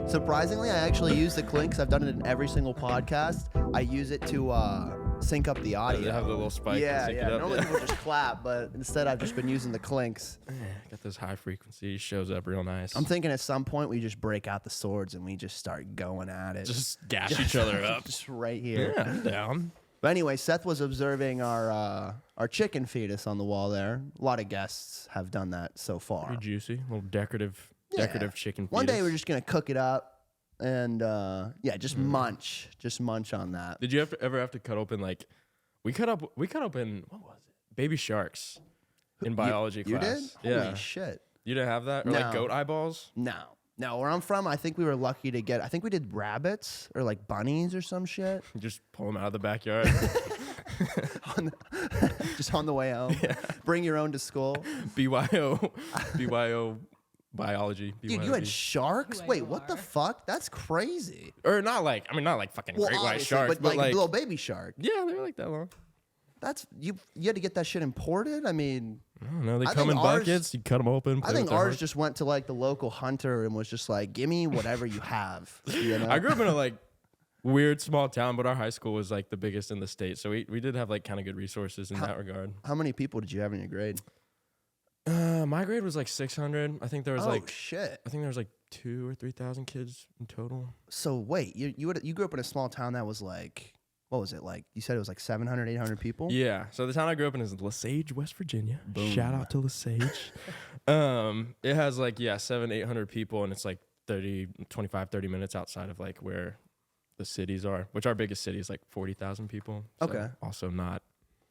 Surprisingly, I actually use the clinks. I've done it in every single podcast. I use it to sync up the audio. They have the little spike. Yeah, to sync yeah. It up. Normally people just clap, but instead I've just been using the clinks. Got those high frequencies. Shows up real nice. I'm thinking at some point we just break out the swords and we just start going at it. Just gash each other up. Just right here. Yeah, I'm down. But anyway, Seth was observing our chicken fetus on the wall there. A lot of guests have done that so far. Pretty juicy. Little decorative chicken fetus. One day we're just gonna cook it up and just munch on that. Did you ever have to cut open like we cut open what was it? Baby sharks in biology class. You did? Yeah. Holy shit. You didn't have that? Or like goat eyeballs? No, where I'm from, I think we were lucky to get, I think we did rabbits or like bunnies or some shit. Just pull them out of the backyard. Just on the way home. Yeah. Bring your own to school. BYO biology. Dude, you had sharks? Wait, what the fuck? That's crazy. Or not like fucking great white sharks, but like little baby shark. Yeah, they were like that long. That's you had to get that shit imported? I mean, I don't know. They come in buckets. You cut them open. I think ours just went to like the local hunter and was just like, give me whatever you have. You know? I grew up in a like weird small town, but our high school was like the biggest in the state. So we did have like kind of good resources in that regard. How many people did you have in your grade? My grade was like 600. I think there was shit. I think there was like 2,000 or 3,000 kids in total. So wait, you grew up in a small town that was like, what was it like? You said it was like 700, 800 people? Yeah. So the town I grew up in is Lesage, West Virginia. Boom. Shout out to Lesage. It has like, 700, 800 people, and it's like 25-30 minutes outside of like where the cities are, which our biggest city is like 40,000 people. So okay. Also not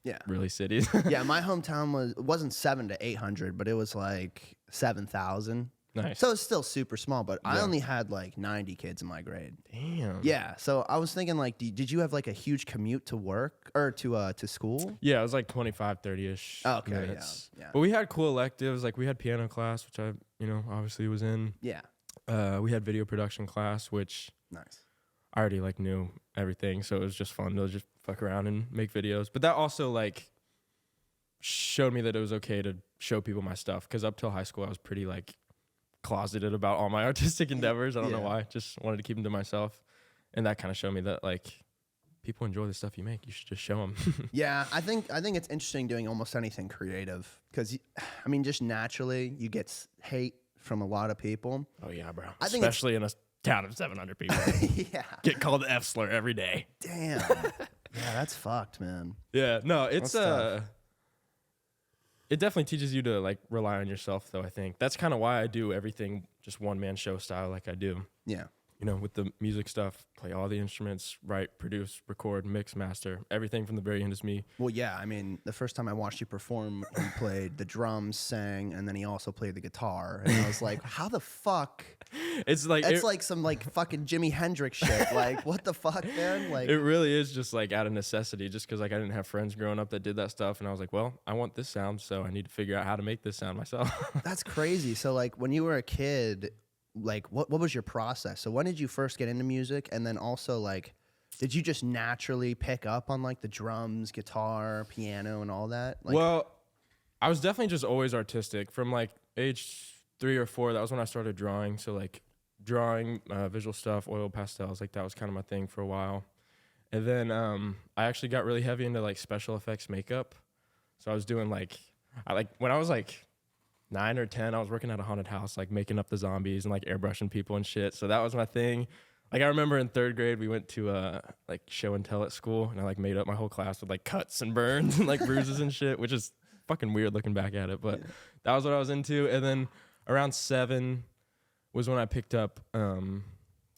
yeah, really cities. Yeah, my hometown wasn't 700 to 800, but it was like 7,000. Nice. So it's still super small, but I only had like 90 kids in my grade. Damn. Yeah. So I was thinking like, did you have like a huge commute to work or to school? Yeah, it was like 25, 30-ish Okay. minutes. Yeah. But we had cool electives. Like we had piano class, which I, obviously was in. Yeah. We had video production class, which Nice. I already like knew everything. So it was just fun to just fuck around and make videos. But that also like showed me that it was okay to show people my stuff. Cause up till high school, I was pretty like closeted about all my artistic endeavors. I don't know why. Just wanted to keep them to myself. And that kind of showed me that like people enjoy the stuff you make. You should just show them. Yeah, I think it's interesting doing almost anything creative because I mean, just naturally you get hate from a lot of people. Oh yeah, bro. I think especially in a town of 700 people. Yeah. Get called the F slur every day. Damn. Yeah, that's fucked, man. Yeah, no, it's tough. It definitely teaches you to like rely on yourself, though. I think that's kind of why I do everything just one man show style, like I do. Yeah. With the music stuff, play all the instruments, write, produce, record, mix, master, everything from the very end is me. Well, yeah. I mean, the first time I watched you perform, he played the drums, sang, and then he also played the guitar. And I was like, how the fuck? It's like like some like fucking Jimi Hendrix shit. Like, what the fuck, man? Like, it really is just like out of necessity, just because like I didn't have friends growing up that did that stuff, and I was like, well, I want this sound, so I need to figure out how to make this sound myself. That's crazy. So like when you were a kid, like what was your process? So when did you first get into music? And then also like, did you just naturally pick up on like the drums, guitar, piano and all that? Like, well, I was definitely just always artistic from like age 3 or 4. That was when I started drawing. So like drawing, visual stuff, oil pastels, like that was kind of my thing for a while. And then I actually got really heavy into like special effects makeup. So I was doing like, when I was like 9 or 10, I was working at a haunted house, like making up the zombies and like airbrushing people and shit. So that was my thing. Like I remember in 3rd grade, we went to like show and tell at school, and I like made up my whole class with like cuts and burns and like bruises and shit, which is fucking weird looking back at it. But that was what I was into. And then around 7 was when I picked up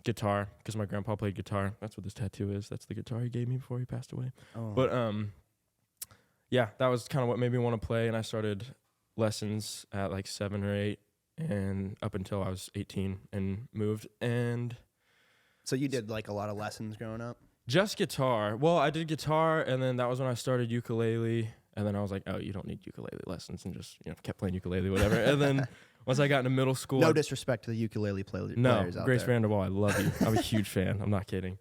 guitar, because my grandpa played guitar. That's what this tattoo is. That's the guitar he gave me before he passed away. Oh. But yeah, that was kind of what made me want to play, and I started lessons at like 7 or 8 and up until I was 18 and moved. And so you did like a lot of lessons growing up? Just guitar. Well, I did guitar, and then that was when I started ukulele, and then I was like, oh, you don't need ukulele lessons, and just kept playing ukulele, whatever. And then once I got into middle school, no disrespect to the ukulele players out there. Grace Vanderbilt, I love you. I'm a huge fan. I'm not kidding.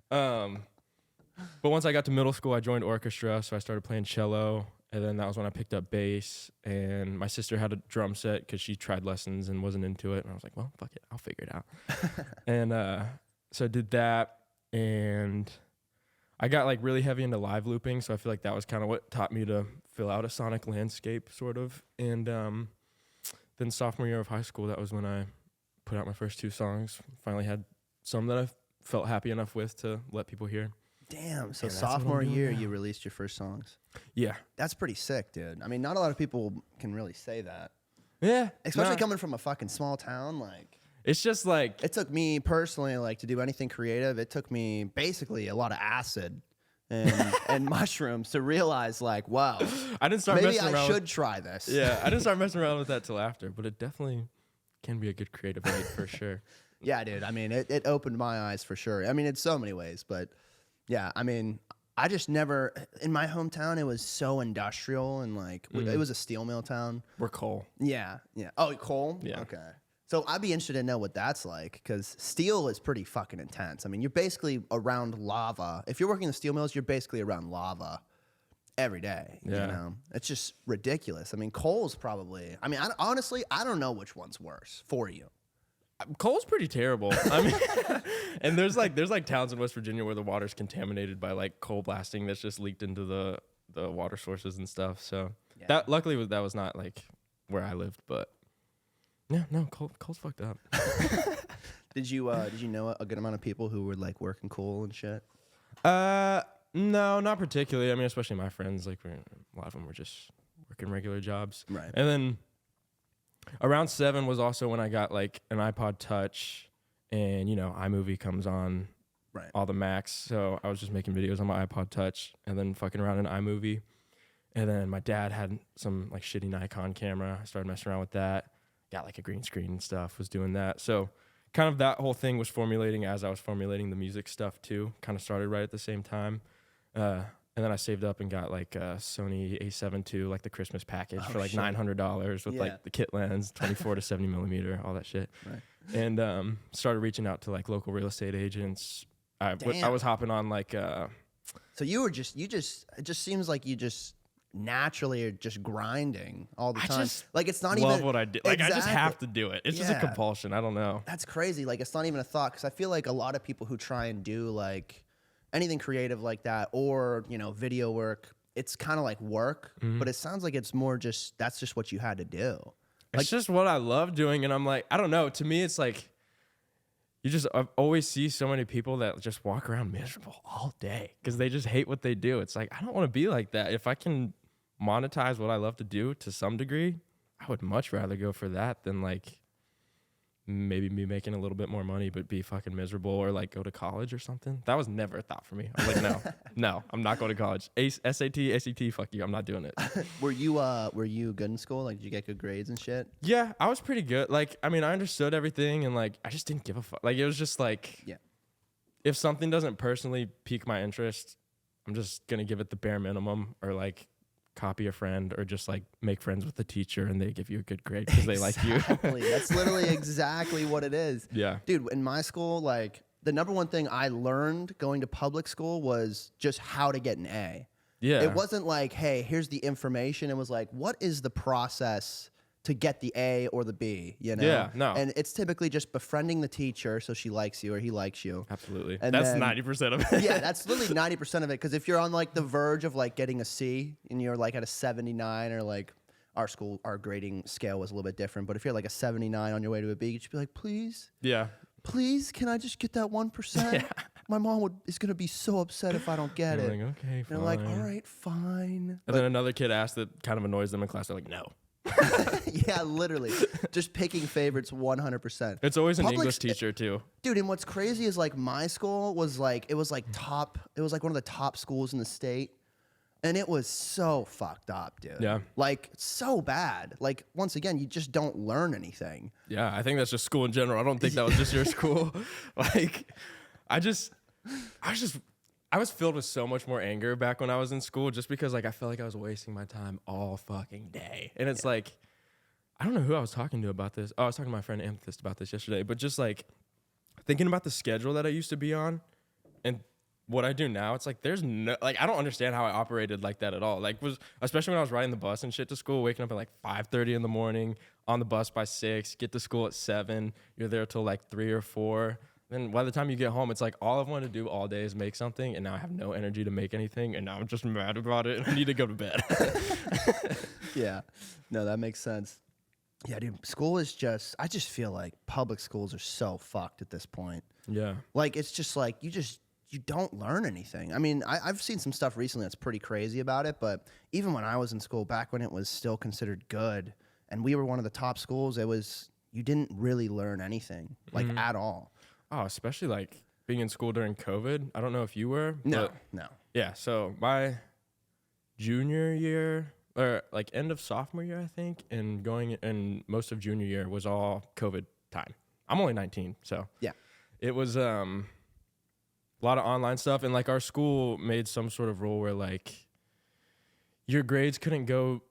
But once I got to middle school, I joined orchestra, so I started playing cello. And then that was when I picked up bass. And my sister had a drum set because she tried lessons and wasn't into it. And I was like, well, fuck it, I'll figure it out. And so I did that. And I got like really heavy into live looping. So I feel like that was kind of what taught me to fill out a sonic landscape, sort of. And then sophomore year of high school, that was when I put out my first 2 songs. Finally had some that I felt happy enough with to let people hear. Damn. So And that's sophomore what I'm doing year, now. you released your first songs. Yeah. That's pretty sick, dude. I mean, not a lot of people can really say that. Yeah. Especially nah. coming from a fucking small town. Like, It's just like, it took me personally, like, to do anything creative, it took me basically a lot of acid and mushrooms to realize, like, wow, I didn't start maybe messing I around. should try this. Yeah. I didn't start messing around with that till after, but it definitely can be a good creative aid for sure. Yeah, dude. I mean, it opened my eyes for sure. I mean, in so many ways, but yeah, I mean, I just never, in my hometown, it was so industrial and like, it was a steel mill town. We're coal. Yeah, yeah. Oh, coal? Yeah. Okay. So I'd be interested to know what that's like, because steel is pretty fucking intense. I mean, you're basically around lava. If you're working in the steel mills, you're basically around lava every day. Yeah. You know? It's just ridiculous. I mean, coal's probably, I mean, honestly, I don't know which one's worse for you. Coal's pretty terrible. I mean, and there's like towns in West Virginia where the water's contaminated by like coal blasting that's just leaked into the water sources and stuff. So Yeah. that luckily that was not like where I lived, but yeah, no, coal's fucked up. Did you know a good amount of people who were like working coal and shit? No, not particularly. I mean, especially my friends, like a lot of them were just working regular jobs. Right. And then around 7 was also when I got like an iPod Touch, and you know, iMovie comes on Right. all the Macs. So I was just making videos on my iPod Touch and then fucking around in iMovie. And then my dad had some like shitty Nikon camera. I started messing around with that. Got like a green screen and stuff, was doing that. So kind of that whole thing was formulating as I was formulating the music stuff too. Kind of started right at the same time. And then I saved up and got like a Sony A7 II, like the Christmas package for like shit. $900 with Yeah. like the kit lens, 24 to 70 millimeter, all that shit. Right. And started reaching out to like local real estate agents. I Damn. was hopping on like So it just seems like you just naturally are just grinding all the I time. just Like it's not love even what I do. Like I just have Exactly. to do it. It's just a Yeah. compulsion. I don't know. That's crazy. Like it's not even a thought, because I feel like a lot of people who try and do like anything creative like that, or you know, video work, it's kind of like work, but it sounds like it's more just that's just what you had to do. It's just what I love doing, and I'm like, I don't know. To me, it's like I always see so many people that just walk around miserable all day because they just hate what they do. It's like, I don't want to be like that. If I can monetize what I love to do to some degree, I would much rather go for that than like maybe be making a little bit more money but be fucking miserable, or like go to college or something. That was never a thought for me. I was like, no, I'm not going to college. SAT, ACT, fuck you. I'm not doing it. Were you good in school? Like, did you get good grades and shit? Yeah, I was pretty good. Like, I mean, I understood everything, and like, I just didn't give a fuck. Like, it was just like, Yeah. if something doesn't personally pique my interest, I'm just gonna give it the bare minimum, or like copy a friend, or just like make friends with the teacher and they give you a good grade because they like you. Exactly. That's literally exactly what it is. Yeah. Dude, in my school, like the number one thing I learned going to public school was just how to get an A. Yeah. It wasn't like, hey, here's the information. It was like, what is the process to get the A or the B, you know? Yeah, no. And it's typically just befriending the teacher so she likes you or he likes you. Absolutely. And That's then- 90% of it. Yeah, that's literally 90% of it. Because if you're on like the verge of like getting a C and you're like at a 79, or like our grading scale was a little bit different, but if you're like a 79 on your way to a B, you should be like, please, Yeah. can I just get that 1%? Yeah. My mom is gonna be so upset if I don't get You're it. like, okay, And fine. I'm like, all right, fine. And then another kid asked that kind of annoys them in class. They're like, no. Yeah, literally, just picking favorites 100%. It's always an Public English st- teacher too. Dude, and what's crazy is like my school was like, it was like one of the top schools in the state. And it was so fucked up, dude. Yeah. Like so bad. Like once again, you just don't learn anything. Yeah, I think that's just school in general. I don't think that was just your school. Like, I was filled with so much more anger back when I was in school, just because like I felt like I was wasting my time all fucking day. And it's like, I don't know who I was talking to about this. Oh, I was talking to my friend Amethyst about this yesterday. But just like thinking about the schedule that I used to be on, and what I do now, it's like there's no, like I don't understand how I operated like that at all. Like especially when I was riding the bus and shit to school, waking up at like 5:30 in the morning, on the bus by 6, get to school at 7, you're there till like 3 or 4. Then by the time you get home, it's like all I've wanted to do all day is make something, and now I have no energy to make anything, and now I'm just mad about it, and I need to go to bed. Yeah. No, that makes sense. Yeah, dude, school is just, I just feel like public schools are so fucked at this point. Yeah. Like, it's just like, you don't learn anything. I mean, I've seen some stuff recently that's pretty crazy about it, but even when I was in school, back when it was still considered good, and we were one of the top schools, you didn't really learn anything, like, at all. Oh, especially like being in school during COVID. I don't know if you were. No. Yeah, so my junior year, or like end of sophomore year, I think, and most of junior year was all COVID time. I'm only 19, so yeah, it was a lot of online stuff, and like our school made some sort of rule where like your grades couldn't go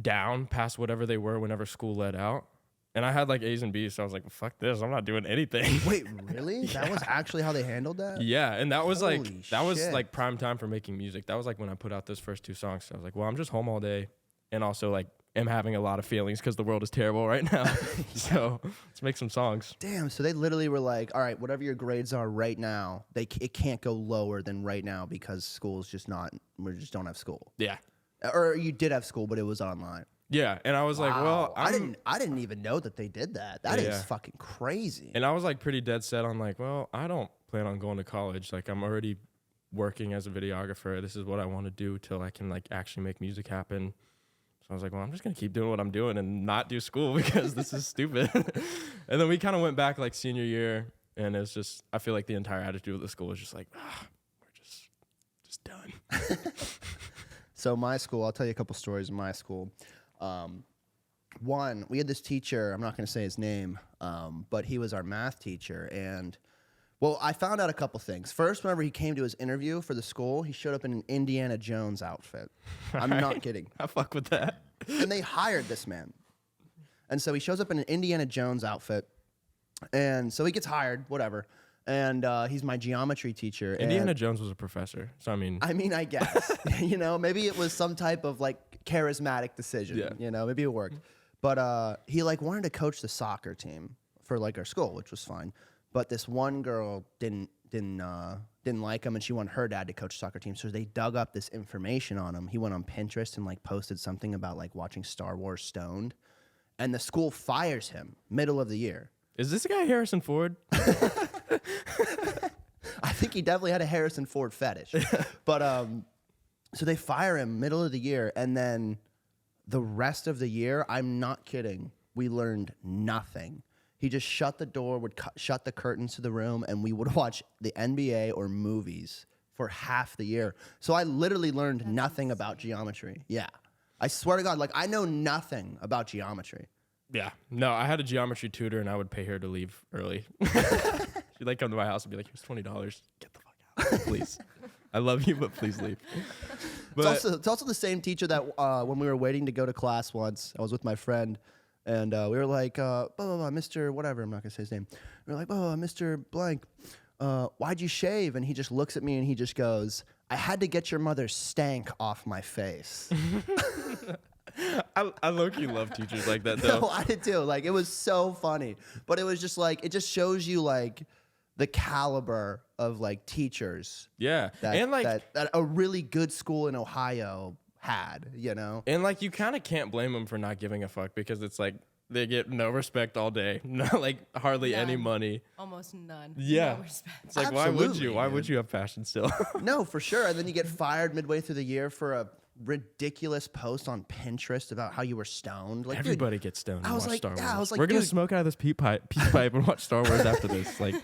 down past whatever they were whenever school let out. And I had like A's and B's, so I was like, fuck this, I'm not doing anything. Wait, really? Yeah. That was actually how they handled that? Yeah, and that was Holy like, that was shit. like prime time for making music. That was like when I put out those first 2 songs. So I was like, well, I'm just home all day, and also like am having a lot of feelings because the world is terrible right now. So let's make some songs. Damn, so they literally were like, all right, whatever your grades are right now, it can't go lower than right now because school's just not, we just don't have school. Yeah. Or you did have school, but it was online. Yeah, and I was like, well, I didn't even know that they did that. That is fucking crazy. And I was like pretty dead set on like, well, I don't plan on going to college. Like I'm already working as a videographer. This is what I want to do till I can like actually make music happen. So I was like, well, I'm just going to keep doing what I'm doing and not do school because this is stupid. And then we kind of went back like senior year, and it's just, I feel like the entire attitude of the school was just like, we're just done. So my school, I'll tell you a couple stories in my school. One, we had this teacher, I'm not going to say his name, but he was our math teacher. And, well, I found out a couple things. First, whenever he came to his interview for the school, he showed up in an Indiana Jones outfit. I'm not kidding. I fuck with that. And they hired this man. And so he shows up in an Indiana Jones outfit. And so he gets hired, whatever. And he's my geometry teacher. Indiana Jones was a professor. So, I mean, I guess. You know, maybe it was some type of, like, charismatic decision. Yeah. You know, maybe it worked. But he, like, wanted to coach the soccer team for, like, our school, which was fine. But this one girl didn't like him, and she wanted her dad to coach the soccer team. So they dug up this information on him. He went on Pinterest and, like, posted something about, like, watching Star Wars stoned. And the school fires him middle of the year. is this guy Harrison Ford? I think he definitely had a Harrison Ford fetish. But so they fire him middle of the year, and then the rest of the year, I'm not kidding, we learned nothing. He just shut the door, would shut the curtains to the room, and we would watch the NBA or movies for half the year. So I literally learned nothing about geometry. Yeah. I swear to God, like, I know nothing about geometry. Yeah. No, I had a geometry tutor, and I would pay her to leave early. She'd like come to my house and be like, here's $20. Get the fuck out, please. I love you, but please leave. But It's also the same teacher that when we were waiting to go to class once, I was with my friend, and we were like, blah, blah, blah, Mr. whatever, I'm not going to say his name. We were like, oh, Mr. Blank, why'd you shave? And he just looks at me and he just goes, I had to get your mother's stank off my face. I low-key love teachers like that, though. No, I did too. Like, it was so funny. But it was just like, it just shows you, like, the caliber of, like, teachers. Yeah. That, and, like, that a really good school in Ohio had, you know? and, like, you kind of can't blame them for not giving a fuck because it's, like, they get no respect all day. No, like, hardly any None. money. Almost none. Yeah. No respect. It's like, why would Absolutely, you? Why dude. would you have passion still? No, for sure. And then you get fired midway through the year for a ridiculous post on Pinterest about how you were stoned. Like, Everybody gets stoned and I was watch like, Star Wars. yeah, I was like, we're going to dude. smoke out of this peace pipe and watch Star Wars after this. Like,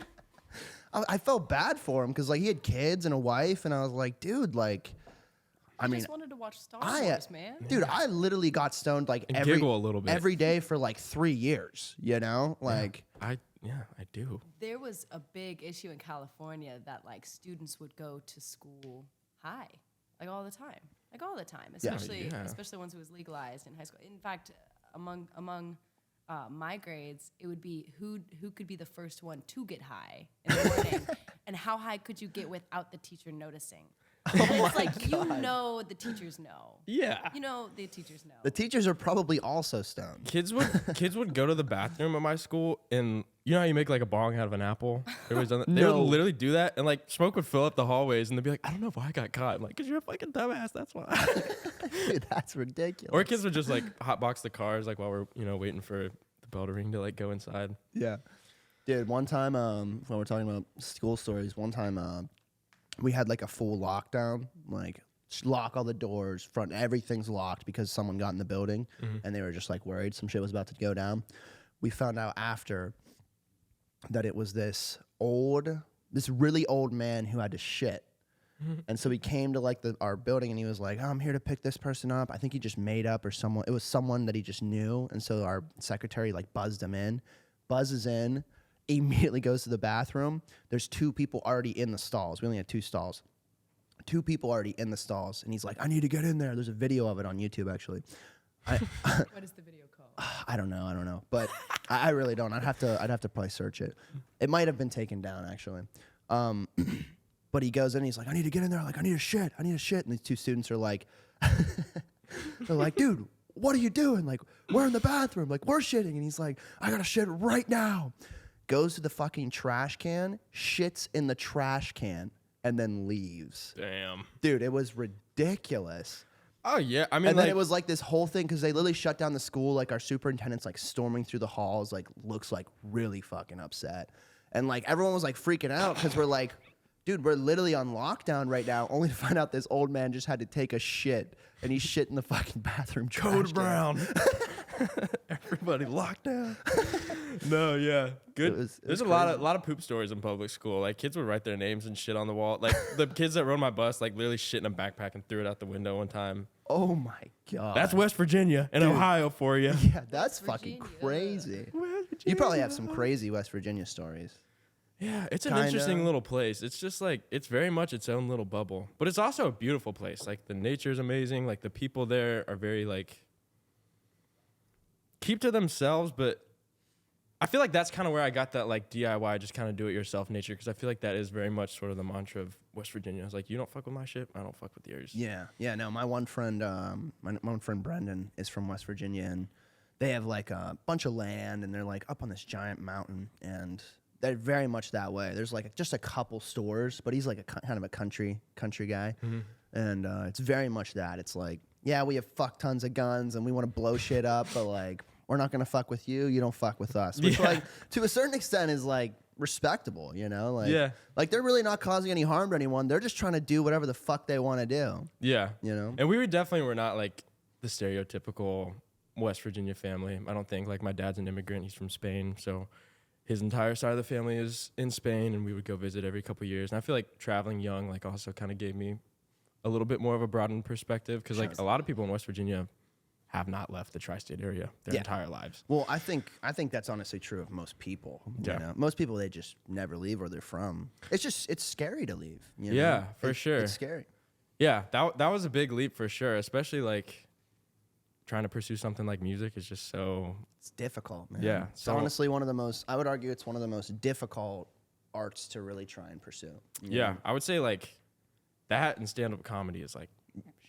I felt bad for him because, like, he had kids and a wife, and I was like, dude, like, I mean, just wanted to watch Star I, Wars, man. dude, I literally got stoned like And giggle a little bit. every day for like 3 years. You know, like, I do. There was a big issue in California that like students would go to school high, like all the time, especially Yeah. especially once it was legalized in high school. In fact, among my grades, it would be who could be the first one to get high in the morning. And how high could you get without the teacher noticing? Oh It's my like, God. you know, the teachers know. Yeah. You know, the teachers know. The teachers are probably also stoned. Kids would go to the bathroom at my school, and you know how you make like a bong out of an apple? Everybody's done that. They No. would literally do that, and like smoke would fill up the hallways, and they'd be like, I don't know why I got caught. I'm like, 'cause you're a fucking dumbass, that's why. Dude, that's ridiculous. Or kids would just like hotbox the cars like while we're, you know, waiting for the bell to ring to like go inside. Yeah. Dude, one time, when we're talking about school stories, one time we had like a full lockdown, like lock all the doors, front, everything's locked because someone got in the building and they were just like worried some shit was about to go down. We found out after that it was this really old man who had to shit. And so he came to like our building and he was like, oh, I'm here to pick this person up. I think he just made up or someone. It was someone that he just knew. And so our secretary like buzzes in, immediately goes to the bathroom. There's 2 people already in the stalls. We only had 2 stalls. 2 people already in the stalls. And he's like, I need to get in there. There's a video of it on YouTube, actually. What is the video called? I don't know. But I really don't. I'd have to probably search it. It might have been taken down, actually. But he goes in and he's like, I need to get in there. Like, I need a shit. And these 2 students are like, they're like, dude, what are you doing? Like, we're in the bathroom. Like, we're shitting. And he's like, I got to shit right now. Goes to the fucking trash can, shits in the trash can, and then leaves. Damn. Dude, it was ridiculous. Oh yeah, I mean, And then like, it was like this whole thing because they literally shut down the school. Like our superintendent's like storming through the halls, like looks like really fucking upset. And like everyone was like freaking out because we're like, dude, we're literally on lockdown right now, only to find out this old man just had to take a shit and he shit in the fucking bathroom trash Code can. Brown. Everybody locked down. No, yeah, good. It was There's a crazy. lot of poop stories in public school. Like kids would write their names and shit on the wall. Like the kids that rode my bus, like literally shit in a backpack and threw it out the window one time. Oh my God. That's West Virginia and Ohio for you. Yeah, that's West fucking Virginia. crazy. You probably have some crazy West Virginia stories. Yeah, it's an Kinda. interesting little place. It's just like, it's very much its own little bubble. But it's also a beautiful place. Like the nature's amazing. Like the people there are very like, keep to themselves. But I feel like that's kind of where I got that like DIY, just kind of do it yourself nature. Because I feel like that is very much sort of the mantra of West Virginia. It's like, you don't fuck with my shit, I don't fuck with yours. Yeah, no, my one friend, my one friend Brendan is from West Virginia, and they have like a bunch of land, and they're like up on this giant mountain, and they're very much that way. There's like just a couple stores, but he's like a kind of a country guy, and it's very much that. It's like, yeah, we have fuck tons of guns, and we want to blow shit up, but like we're not gonna fuck with you. You don't fuck with us, which Yeah. like to a certain extent is like respectable, you know? Like, Yeah. like they're really not causing any harm to anyone. They're just trying to do whatever the fuck they want to do. Yeah. You know? And we were not like the stereotypical West Virginia family. I don't think. Like my dad's an immigrant. He's from Spain. So his entire side of the family is in Spain, and we would go visit every couple of years. And I feel like traveling young like also kind of gave me a little bit more of a broadened perspective because like a lot of people in West Virginia have not left the tri-state area their entire lives. Well, I think that's honestly true of most people. Yeah. You know? Most people, they just never leave where they're from. It's scary to leave. You know? Yeah, for sure. It's scary. Yeah, that was a big leap for sure, especially like trying to pursue something like music is just so It's difficult, man. Yeah, It's so- honestly one of the most, I would argue it's one of the most difficult arts to really try and pursue. you yeah, know? I would say like that and stand-up comedy is like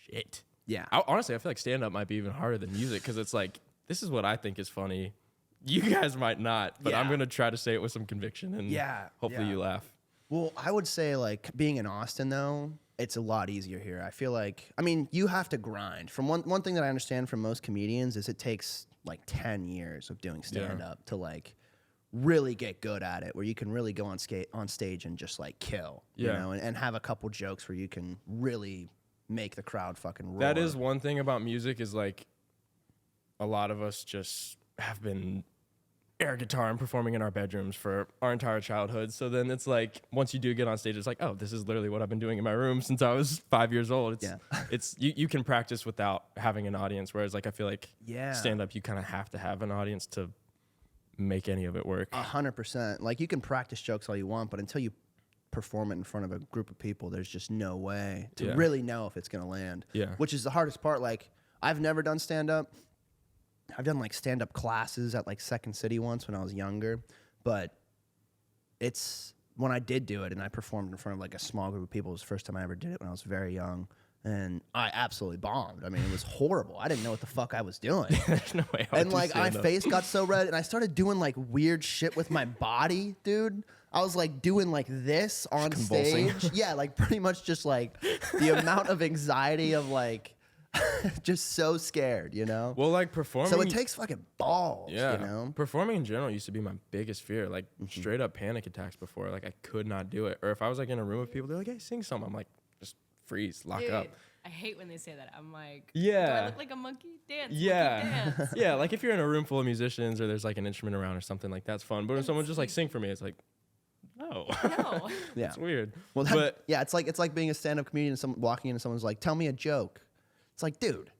shit. Yeah. Honestly, I feel like stand-up might be even harder than music because it's like, this is what I think is funny. You guys might not, but I'm Yeah. going to try to say it with some conviction and hopefully you laugh. Well, I would say like being in Austin though, it's a lot easier here. I feel like, I mean, you have to grind. From one thing that I understand from most comedians is it takes like 10 years of doing stand up to like really get good at it, where you can really go on stage and just like kill, you Yeah. know, and have a couple jokes where you can really make the crowd fucking roar. That is one thing about music is like a lot of us just have been air guitar and performing in our bedrooms for our entire childhood. So then it's like once you do get on stage, it's like, oh, this is literally what I've been doing in my room since I was 5 years old. It's you can practice without having an audience. Whereas like I feel like stand up, you kind of have to have an audience to make any of it work. 100%. Like you can practice jokes all you want, but until you perform it in front of a group of people, there's just no way to really know if it's gonna land. Yeah. Which is the hardest part. Like I've never done stand up. I've done like stand up classes at like Second City once when I was younger, but it's when I did do it and I performed in front of like a small group of people, it was the first time I ever did it when I was very young. And I absolutely bombed. I mean, it was horrible. I didn't know what the fuck I was doing. There's no way I would And do like my stand-up. face got so red, and I started doing like weird shit with my body, dude. I was like doing like this on convulsing. stage. Yeah, like pretty much just like the amount of anxiety of like just so scared, you know? Well, like performing. So it takes fucking balls, yeah, you know? performing in general used to be my biggest fear. Like straight up panic attacks before. Like I could not do it. Or if I was like in a room with people, they're like, "Hey, sing something." I'm like, just freeze, lock Dude, up. I hate when they say that. I'm like, Yeah. do I look like a monkey? Dance. Yeah. Monkey dance. Yeah, like if you're in a room full of musicians or there's like an instrument around or something like that's fun. But if someone just like sing for me, it's like, no. No. Yeah. It's weird. Well, that, but yeah, it's like being a stand-up comedian and someone walking in and someone's like, "Tell me a joke." It's like, dude,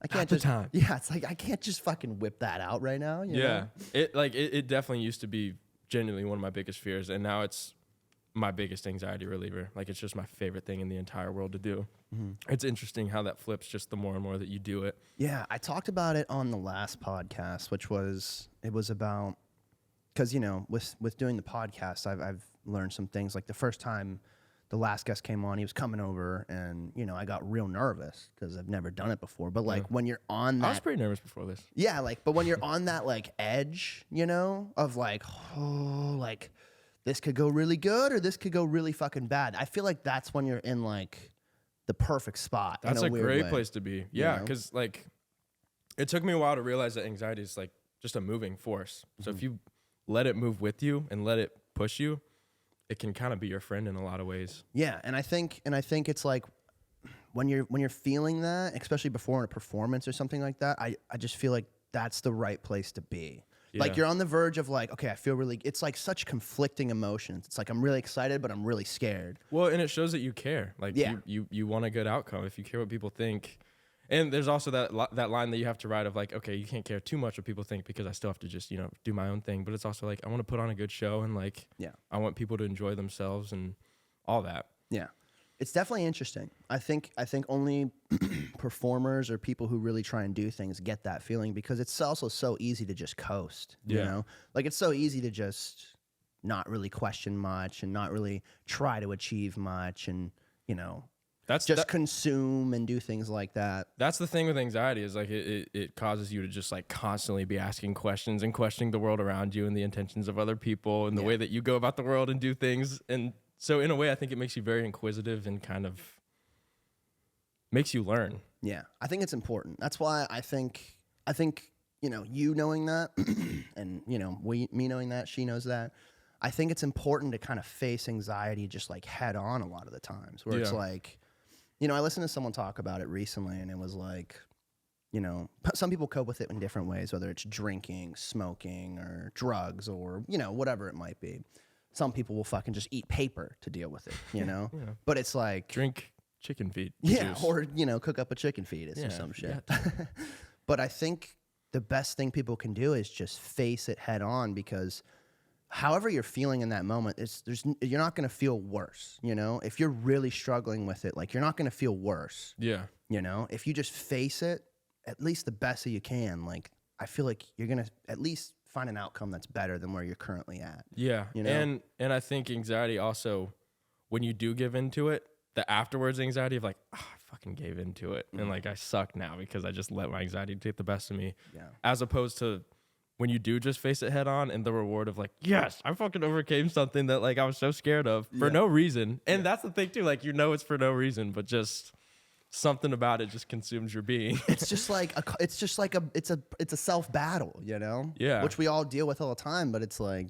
I can't the just. time. Yeah, it's like I can't just fucking whip that out right now. You yeah, know? it definitely used to be genuinely one of my biggest fears, and now it's my biggest anxiety reliever. Like it's just my favorite thing in the entire world to do. It's interesting how that flips just the more and more that you do it. Yeah, I talked about it on the last podcast, which was about because you know with doing the podcast, I've learned some things. Like the first time the last guest came on, he was coming over, and you know I got real nervous because I've never done it before. But like when you're on I was that, pretty nervous before this. yeah, like but when you're on that like edge, you know, of like like this could go really good or this could go really fucking bad. I feel like that's when you're in like the perfect spot. That's in a weird great way. place to be. Yeah, know? because like it took me a while to realize that anxiety is like just a moving force. So if you let it move with you and let it push you, it can kind of be your friend in a lot of ways. Yeah, and I think it's like when you're feeling that, especially before a performance or something like that, I just feel like that's the right place to be. Like Yeah. you're on the verge of like, okay, I feel really. It's like such conflicting emotions. It's like I'm really excited, but I'm really scared. Well, and it shows that you care. Like Yeah. you want a good outcome. If you care what people think. And there's also that line that you have to write of like, okay, you can't care too much what people think because I still have to just, you know, do my own thing. But it's also like I want to put on a good show and like Yeah. I want people to enjoy themselves and all that. Yeah. It's definitely interesting. I think only performers or people who really try and do things get that feeling because it's also so easy to just coast, you Yeah. know? Like it's so easy to just not really question much and not really try to achieve much and, you know, That's just consume and do things like that. That's the thing with anxiety is like it causes you to just like constantly be asking questions and questioning the world around you and the intentions of other people and the Yeah. way that you go about the world and do things. And so in a way, I think it makes you very inquisitive and kind of makes you learn. Yeah, I think it's important. That's why I think you know, you knowing that and you know, me knowing that, she knows that. I think it's important to kind of face anxiety just like head on a lot of the times where it's Yeah. like, you know, I listened to someone talk about it recently and it was like, you know, some people cope with it in different ways, whether it's drinking, smoking, or drugs, or, you know, whatever it might be. Some people will fucking just eat paper to deal with it, you know? Yeah. But it's like, Drink chicken feet. yeah, juice. or, you know, cook up a chicken fetus or Yeah, some shit. yeah. But I think the best thing people can do is just face it head on because however you're feeling in that moment, you're not going to feel worse, you know? If you're really struggling with it, like you're not going to feel worse, Yeah. you know? If you just face it at least the best that you can, like I feel like you're going to at least find an outcome that's better than where you're currently at. Yeah. You know? And I think anxiety also, when you do give into it, the afterwards anxiety of like, I fucking gave into it. And like, I suck now because I just let my anxiety take the best of me. Yeah. As opposed to when you do just face it head on and the reward of like, yes, I fucking overcame something that like I was so scared of for no reason. And that's the thing too. Like, you know, it's for no reason, but just something about it just consumes your being. It's just like it's a self battle, you know? Yeah. Which we all deal with all the time, but it's like,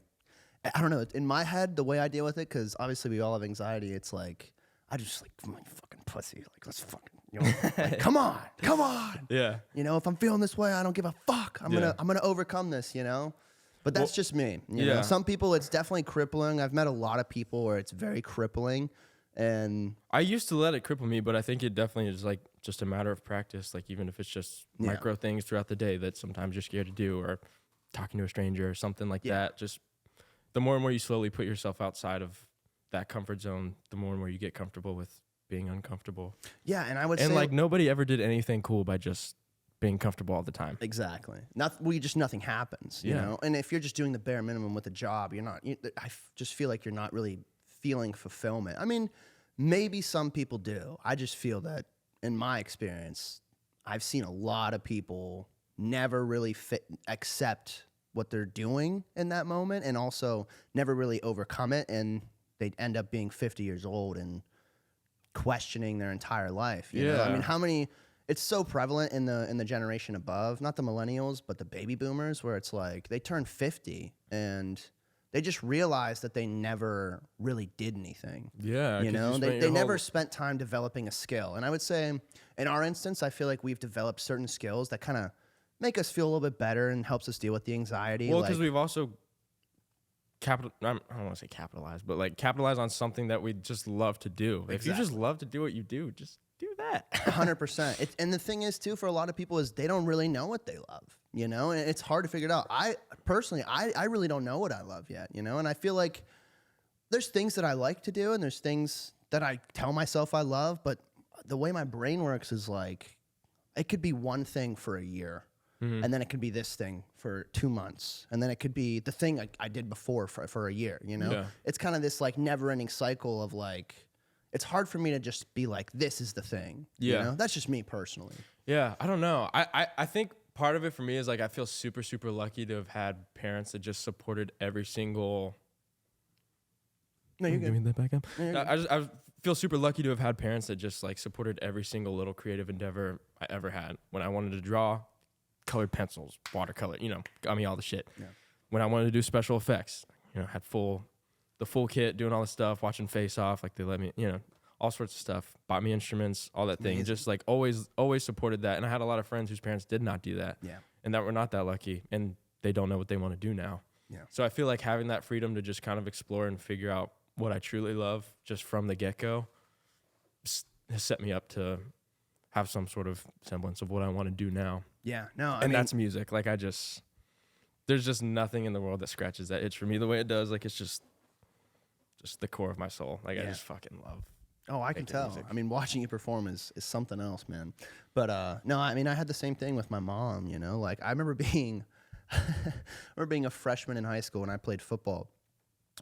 I don't know. In my head, the way I deal with it, because obviously we all have anxiety, it's like, I just like, I'm like fucking pussy. Like, let's fucking, you know, like, come on. Yeah. You know, if I'm feeling this way, I don't give a fuck. I'm Yeah. gonna overcome this, you know? But that's just me. You know? yeah. Some people, it's definitely crippling. I've met a lot of people where it's very crippling. And I used to let it cripple me, but I think it definitely is like just a matter of practice. Like even if it's just Yeah. micro things throughout the day that sometimes you're scared to do, or talking to a stranger or something like that. Just the more and more you slowly put yourself outside of that comfort zone, the more and more you get comfortable with being uncomfortable. yeah, and I would And say like nobody ever did anything cool by just being comfortable all the time. Exactly. Nothing happens, you Yeah. know? And if you're just doing the bare minimum with a job, just feel like you're not really feeling fulfillment. I mean, maybe some people do. I just feel that in my experience, I've seen a lot of people never really accept what they're doing in that moment, and also never really overcome it, and they end up being 50 years old and questioning their entire life. You know? I mean, how many? It's so prevalent in the generation above, not the millennials, but the baby boomers, where it's like they turn 50 and they just realize that they never really did anything. Yeah, you know, they never spent time developing a skill. And I would say, in our instance, I feel like we've developed certain skills that kind of make us feel a little bit better and helps us deal with the anxiety. Well, because we've also I don't want to say capitalize, but like capitalize on something that we just love to do. Exactly. If you just love to do what you do, just do that. 100%. And the thing is, too, for a lot of people is they don't really know what they love, you know, and it's hard to figure it out. I personally really don't know what I love yet, you know, and I feel like there's things that I like to do and there's things that I tell myself I love, but the way my brain works is like it could be one thing for a year. Mm-hmm. And then it could be this thing for 2 months. And then it could be the thing I did before for a year, you know? Yeah. It's kind of this like never ending cycle of like, it's hard for me to just be like, this is the thing. Yeah. You know? That's just me personally. Yeah. I don't know. I think part of it for me is like, I feel super, super lucky to have had parents that just supported every single. No, you're good. Give me that back up. No, I feel super lucky to have had parents that just like supported every single little creative endeavor I ever had. When I wanted to draw, colored pencils, watercolor, you know, got me all the shit. Yeah. When I wanted to do special effects, you know, had the full kit, doing all the stuff, watching Face Off, like they let me, you know, all sorts of stuff, bought me instruments, all that thing. Just like always supported that. And I had a lot of friends whose parents did not do that. Yeah. And that were not that lucky, and they don't know what they want to do now. Yeah. So I feel like having that freedom to just kind of explore and figure out what I truly love just from the get-go has set me up to have some sort of semblance of what I want to do now. Yeah, no, I mean, that's music. music. Like there's just nothing in the world that scratches that itch for me the way it does. Like it's just the core of my soul. Like I just fucking love. Oh, I can tell. Music. I mean, watching you perform is something else, man. But no, I mean, I had the same thing with my mom. You know, like I remember being a freshman in high school when I played football,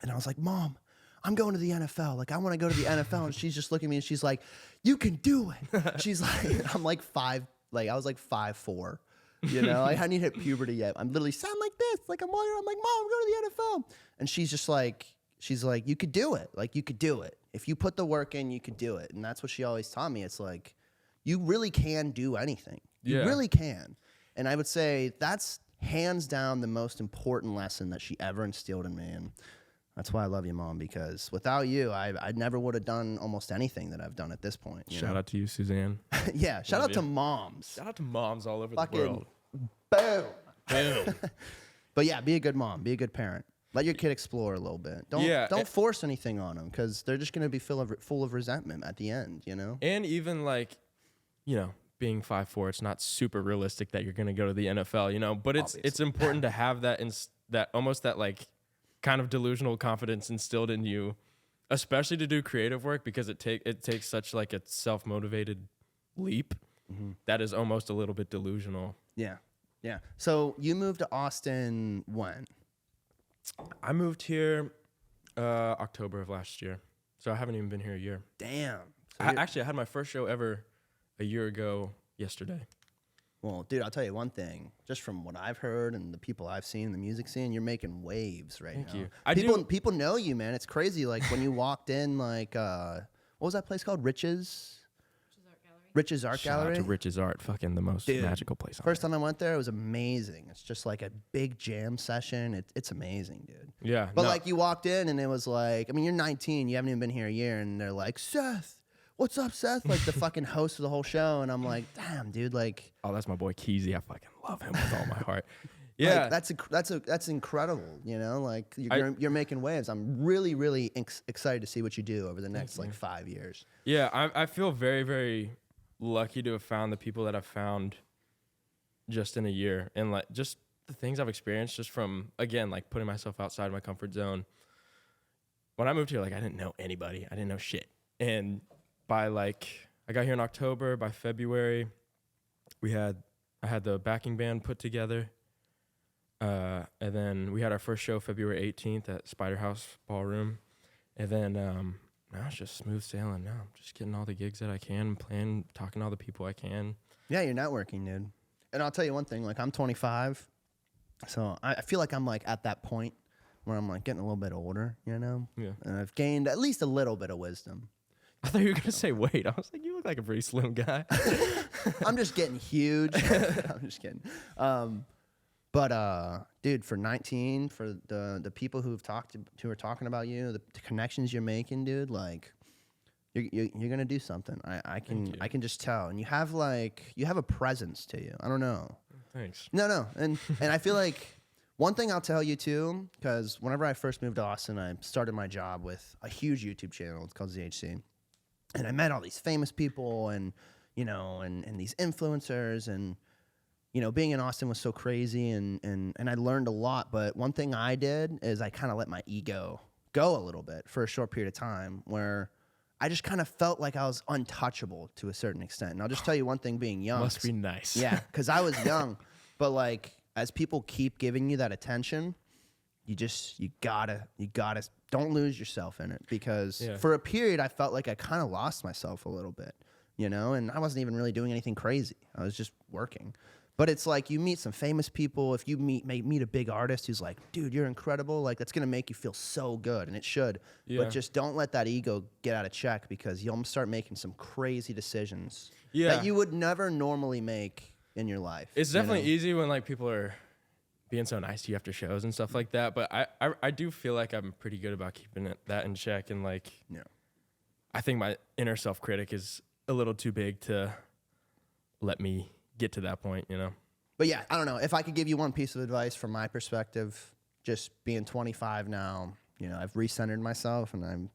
and I was like, Mom, I'm going to the NFL. Like, I want to go to the NFL. And she's just looking at me and she's like, you can do it. She's like, I'm like I was like 5'4", you know, like I hadn't hit puberty yet. I'm literally sound like this. Like I'm like, Mom, I'm going to the NFL. And she's like, you could do it. Like you could do it. If you put the work in, you could do it. And that's what she always taught me. It's like, you really can do anything. You really can. And I would say that's hands down the most important lesson that she ever instilled in me. And that's why I love you, Mom, because without you, I never would have done almost anything that I've done at this point. Shout out to you, Suzanne. Yeah, shout out to moms. Shout out to moms all over the world. Boom. Boom. But yeah, be a good mom. Be a good parent. Let your kid explore a little bit. Don't force anything on them because they're just going to be full of resentment at the end, you know? And even like, you know, being 5'4", it's not super realistic that you're going to go to the NFL, you know? But it's important to have that almost that like kind of delusional confidence instilled in you, especially to do creative work, because it takes such like a self-motivated leap that is almost a little bit delusional. Yeah. So you moved to Austin when? I moved here October of last year, so I haven't even been here a year. Damn. So I had my first show ever a year ago yesterday. Well, dude, I'll tell you one thing. Just from what I've heard and the people I've seen in the music scene, you're making waves right now. Thank you. People know you, man. It's crazy. Like when you walked in, like what was that place called? Riches Art Gallery. Shout out to Riches Art, fucking the most magical place. First time I went there, it was amazing. It's just like a big jam session. It's amazing, dude. Yeah. But like you walked in and it was like, I mean, you're 19, you haven't even been here a year, and they're like, Seth. What's up, Seth? Like the fucking host of the whole show, and I'm like, damn, dude, like. Oh, that's my boy Keezy. I fucking love him with all my heart. Yeah, like, that's incredible. You know, like you're making waves. I'm really, really excited to see what you do over the next 5 years. Yeah, I feel very, very lucky to have found the people that I've found just in a year, and like just the things I've experienced just from, again, like putting myself outside my comfort zone. When I moved here, like I didn't know anybody. I didn't know shit, and I got here in October. By February, I I had the backing band put together. And then we had our first show February 18th at Spider House Ballroom. And then now it's just smooth sailing now. I'm just getting all the gigs that I can, playing, talking to all the people I can. Yeah, you're networking, dude. And I'll tell you one thing, like I'm 25, so I feel like I'm like at that point where I'm like getting a little bit older, you know? Yeah. And I've gained at least a little bit of wisdom. I thought you were going to say weight. I was like, you look like a pretty slim guy. I'm just getting huge. I'm just kidding. But dude, for 19, for the people who are talking about you, the connections you're making, dude, like you're gonna do something. I can just tell, and you have a presence to you. I don't know. Thanks. No, and I feel like one thing I'll tell you too, because whenever I first moved to Austin, I started my job with a huge YouTube channel. It's called ZHC, and I met all these famous people, and you know, and these influencers, and you know, being in Austin was so crazy, and I learned a lot. But one thing I did is I kind of let my ego go a little bit for a short period of time, where I just kind of felt like I was untouchable to a certain extent. And I'll just tell you one thing, being young. Must be nice. Yeah, because I was young. But like, as people keep giving you that attention, you gotta, don't lose yourself in it. Because for a period, I felt like I kind of lost myself a little bit, you know? And I wasn't even really doing anything crazy. I was just working. But it's like you meet some famous people. If you meet a big artist who's like, dude, you're incredible, like that's gonna make you feel so good, and it should. Yeah. But just don't let that ego get out of check, because you'll start making some crazy decisions that you would never normally make in your life. It's definitely easy when like people are being so nice to you after shows and stuff like that. But I do feel like I'm pretty good about keeping that in check, and like I think my inner self-critic is a little too big to let me get to that point, you know? But yeah, I don't know. If I could give you one piece of advice from my perspective, just being 25 now, you know, I've recentered myself, and I'm,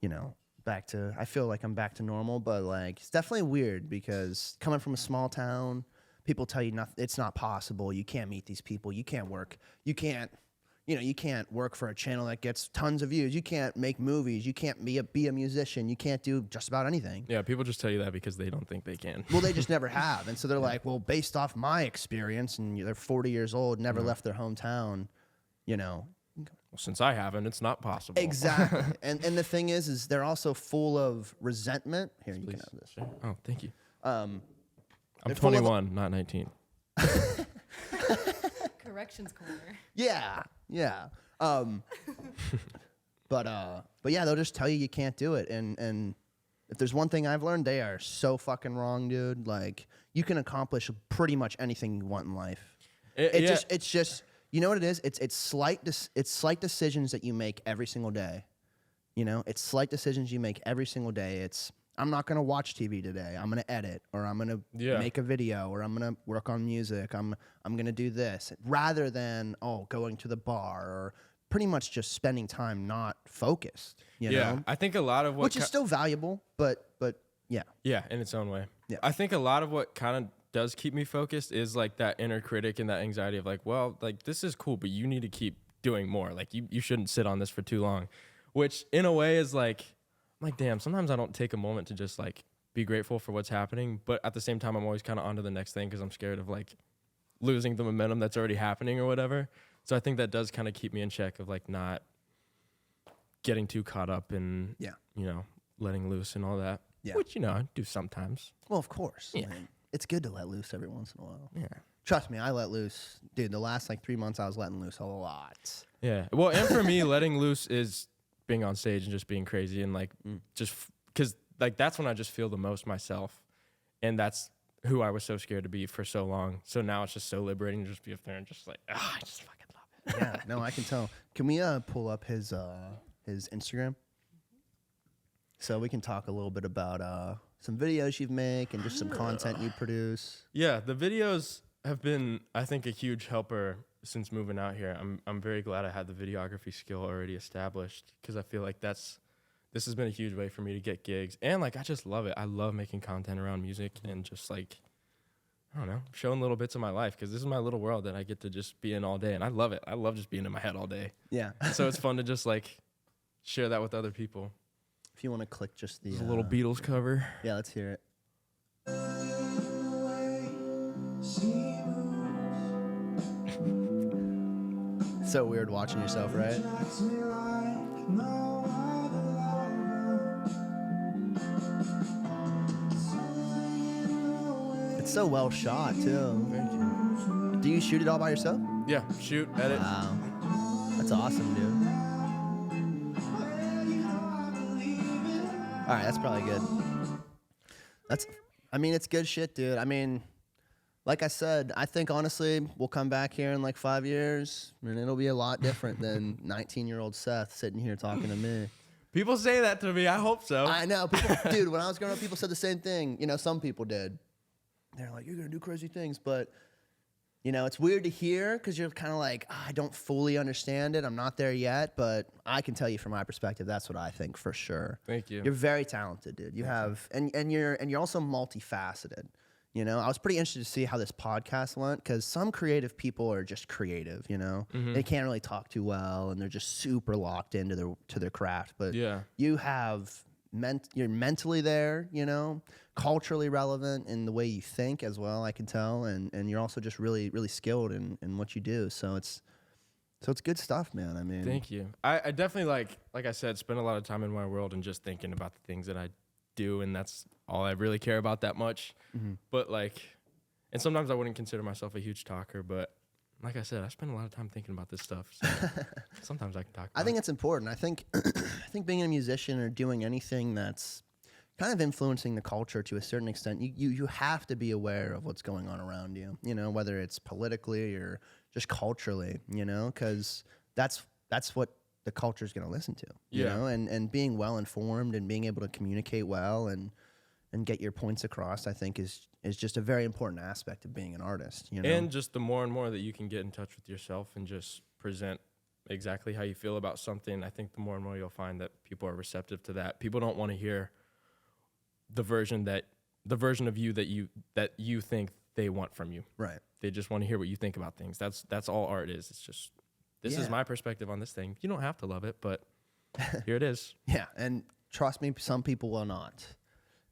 you know, I feel like I'm back to normal. But like, it's definitely weird, because coming from a small town, people tell you it's not possible. You can't meet these people. You can't work. You can't work for a channel that gets tons of views. You can't make movies. You can't be a musician. You can't do just about anything. Yeah, people just tell you that because they don't think they can. Well, they just never have. And so they're like, well, based off my experience, and they're 40 years old, never left their hometown, you know. Well, since I haven't, it's not possible. Exactly. and the thing is they're also full of resentment. Here, you can have this. Sure. Oh, thank you. I'm 21, not 19. Corrections corner. Yeah. But yeah, they'll just tell you can't do it. And if there's one thing I've learned, they are so fucking wrong, dude. Like, you can accomplish pretty much anything you want in life. It's just, you know what it is? It's slight decisions that you make every single day. You know, it's slight decisions you make every single day. It's, I'm not going to watch TV today. I'm going to edit, or I'm going to make a video, or I'm going to work on music. I'm going to do this, rather than, going to the bar, or pretty much just spending time not focused, you know? I think a lot of what... Which is still valuable, but yeah. Yeah, in its own way. Yeah. I think a lot of what kind of does keep me focused is like that inner critic and that anxiety of like, well, like this is cool, but you need to keep doing more. Like you shouldn't sit on this for too long, which in a way is like, I'm like, damn, sometimes I don't take a moment to just like be grateful for what's happening. But at the same time, I'm always kind of on to the next thing, because I'm scared of like losing the momentum that's already happening or whatever. So I think that does kind of keep me in check of like not getting too caught up in, you know, letting loose and all that. Yeah. Which, you know, I do sometimes. Well, of course. Yeah. I mean, it's good to let loose every once in a while. Yeah. Trust me, I let loose. Dude, the last like 3 months I was letting loose a lot. Yeah. Well, and for me, letting loose is being on stage and just being crazy, and like just because like that's when I just feel the most myself, and that's who I was so scared to be for so long. So now it's just so liberating to just be up there and just like, I just fucking love it. Yeah, no, I can tell. Can we pull up his Instagram so we can talk a little bit about some videos you make and just some content you produce? Yeah, the videos have been, I think, a huge helper since moving out here. I'm very glad I had the videography skill already established, because I feel like this has been a huge way for me to get gigs. And like, I just love it. I love making content around music and just like, I don't know, showing little bits of my life, because this is my little world that I get to just be in all day. And I love it. I love just being in my head all day. Yeah. So it's fun to just like share that with other people. If you want to click just the... There's a little Beatles cover. Yeah, let's hear it. See so weird watching yourself, right? It's so well shot too. Thank you. Do you shoot it all by yourself? Yeah, shoot, edit. Wow, that's awesome, dude. All right, that's probably good. I mean, it's good shit, dude. I mean, like I said, I think honestly, we'll come back here in like 5 years, and it'll be a lot different than 19-year-old Seth sitting here talking to me. People say that to me. I hope so. I know, people, dude. When I was growing up, people said the same thing. You know, some people did. They're like, "You're gonna do crazy things," but you know, it's weird to hear because you're kind of like, I don't fully understand it. I'm not there yet, but I can tell you from my perspective, that's what I think for sure. Thank you. You're very talented, dude. You have, and you're also multifaceted. You know, I was pretty interested to see how this podcast went because some creative people are just creative. You know, they can't really talk too well, and they're just super locked into their craft. But Yeah. you have you're mentally there. You know, culturally relevant in the way you think as well. I can tell, and you're also just really really skilled in what you do. So it's good stuff, man. I mean, Thank you. I definitely like I said, spend a lot of time in my world and just thinking about the things that I do, and that's all I really care about that much. But like, and sometimes I wouldn't consider myself a huge talker, but like I said, I spend a lot of time thinking about this stuff. So sometimes I can talk about I think it's important. I think I think being a musician or doing anything that's kind of influencing the culture to a certain extent, you have to be aware of what's going on around you. You know, whether it's politically or just culturally. You know, because that's what the culture is going to listen to. You Yeah. know, and being well informed and being able to communicate well and get your points across, I think is just a very important aspect of being an artist. You know, And just the more and more that you can get in touch with yourself and just present exactly how you feel about something, I think the more and more you'll find that people are receptive to that. People don't want to hear the version of you that you think they want from you. right. They just want to hear what you think about things. That's all art is. It's just this is Yeah. my perspective on this thing. You don't have to love it, but here it is. Yeah, and trust me, some people will not.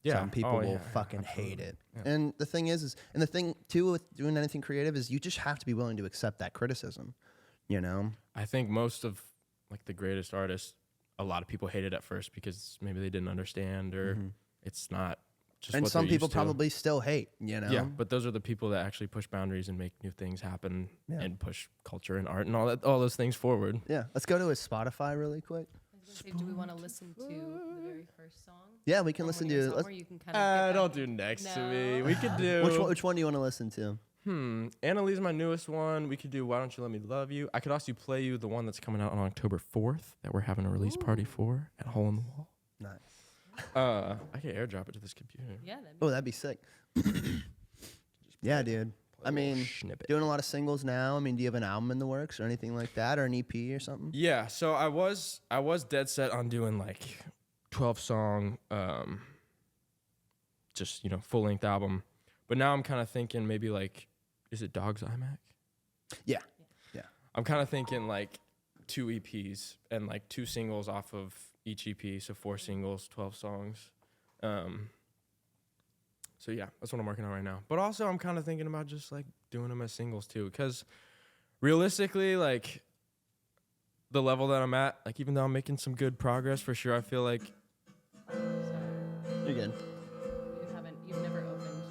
Yeah. Some people Oh, will yeah, fucking hate absolutely. it. Yeah. And the thing is, and the thing too with doing anything creative is you just have to be willing to accept that criticism. You know? I think most of like the greatest artists, a lot of people hate it at first because maybe they didn't understand or it's not just And what some they're people used to. probably still hate, you know? Yeah, but those are the people that actually push boundaries and make new things happen Yeah. and push culture and art and all those things forward. Yeah. Let's go to his Spotify really quick. I was gonna say, do we want to listen to the very first song? Yeah, we can Or listen one of your to song let's, where you can kind of Don't do next to me. No. We could do which one do you want to listen to? Annalie's my newest one. We could do Why Don't You Let Me Love You. I could also play you the one that's coming out on October 4th that we're having a release party for at Hole in the Wall. Nice. I can airdrop it to this computer. Yeah, that'd be Oh, that'd be sick. Yeah, dude. I mean, Snippet. doing a lot of singles now. I mean, do you have an album in the works or anything like that, or an EP or something? Yeah, so I was dead set on doing like 12-song, just full length album, but now I'm kind of thinking maybe like, is it Dog's iMac? Yeah. Yeah. I'm kind of thinking like 2 EPs and like 2 singles off of each EP, so 4 singles, 12 songs. So yeah, that's what I'm working on right now. But also I'm kind of thinking about just like doing them as singles too, because realistically, like the level that I'm at, like even though I'm making some good progress for sure, I feel like You're good. you've never opened.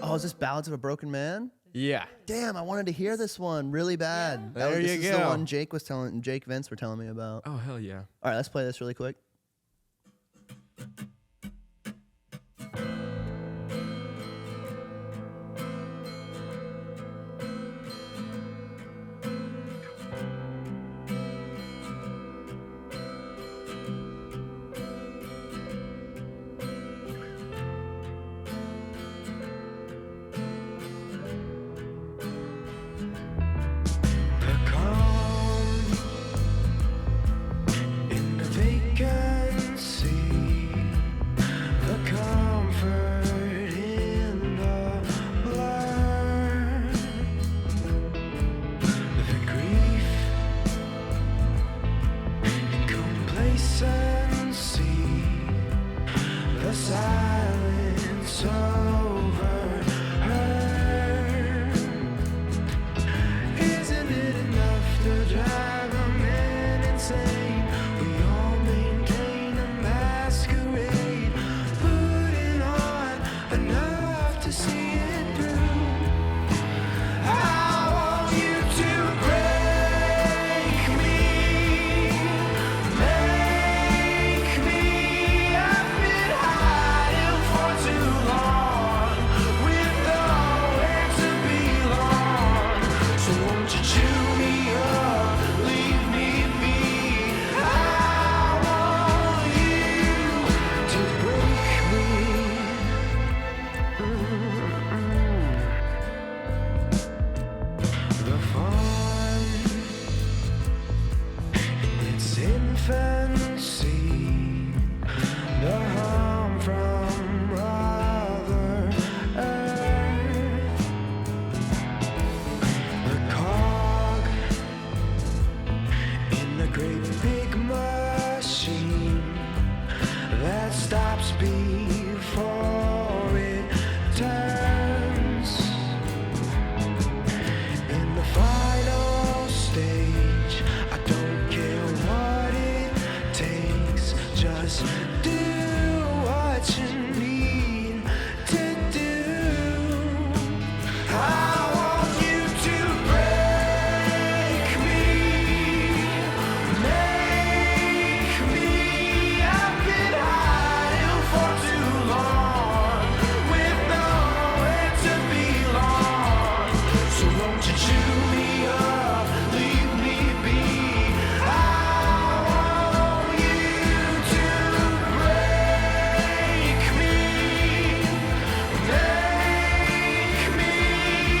Oh, is this Ballads of a Broken Man? yeah. Damn, I wanted to hear this one really bad. There this you is the go. one Jake Vince were telling me about. Oh hell yeah. All right, let's play this really quick. The calm in the vacant to see it through. I want you to break me, make me. I've been hiding for too long with nowhere to belong. So won't you chew me up, leave me be? I want you to break me. The fun, its infancy, the hum from Mother Earth, the cog in the great big machine that stops before it turns. In the final stage, I don't care what it takes, just do what you need to do. I want you to break me, make me. I've been hiding for too long with nowhere to belong. So won't you chew me up, leave me be? I want you to break me, make me.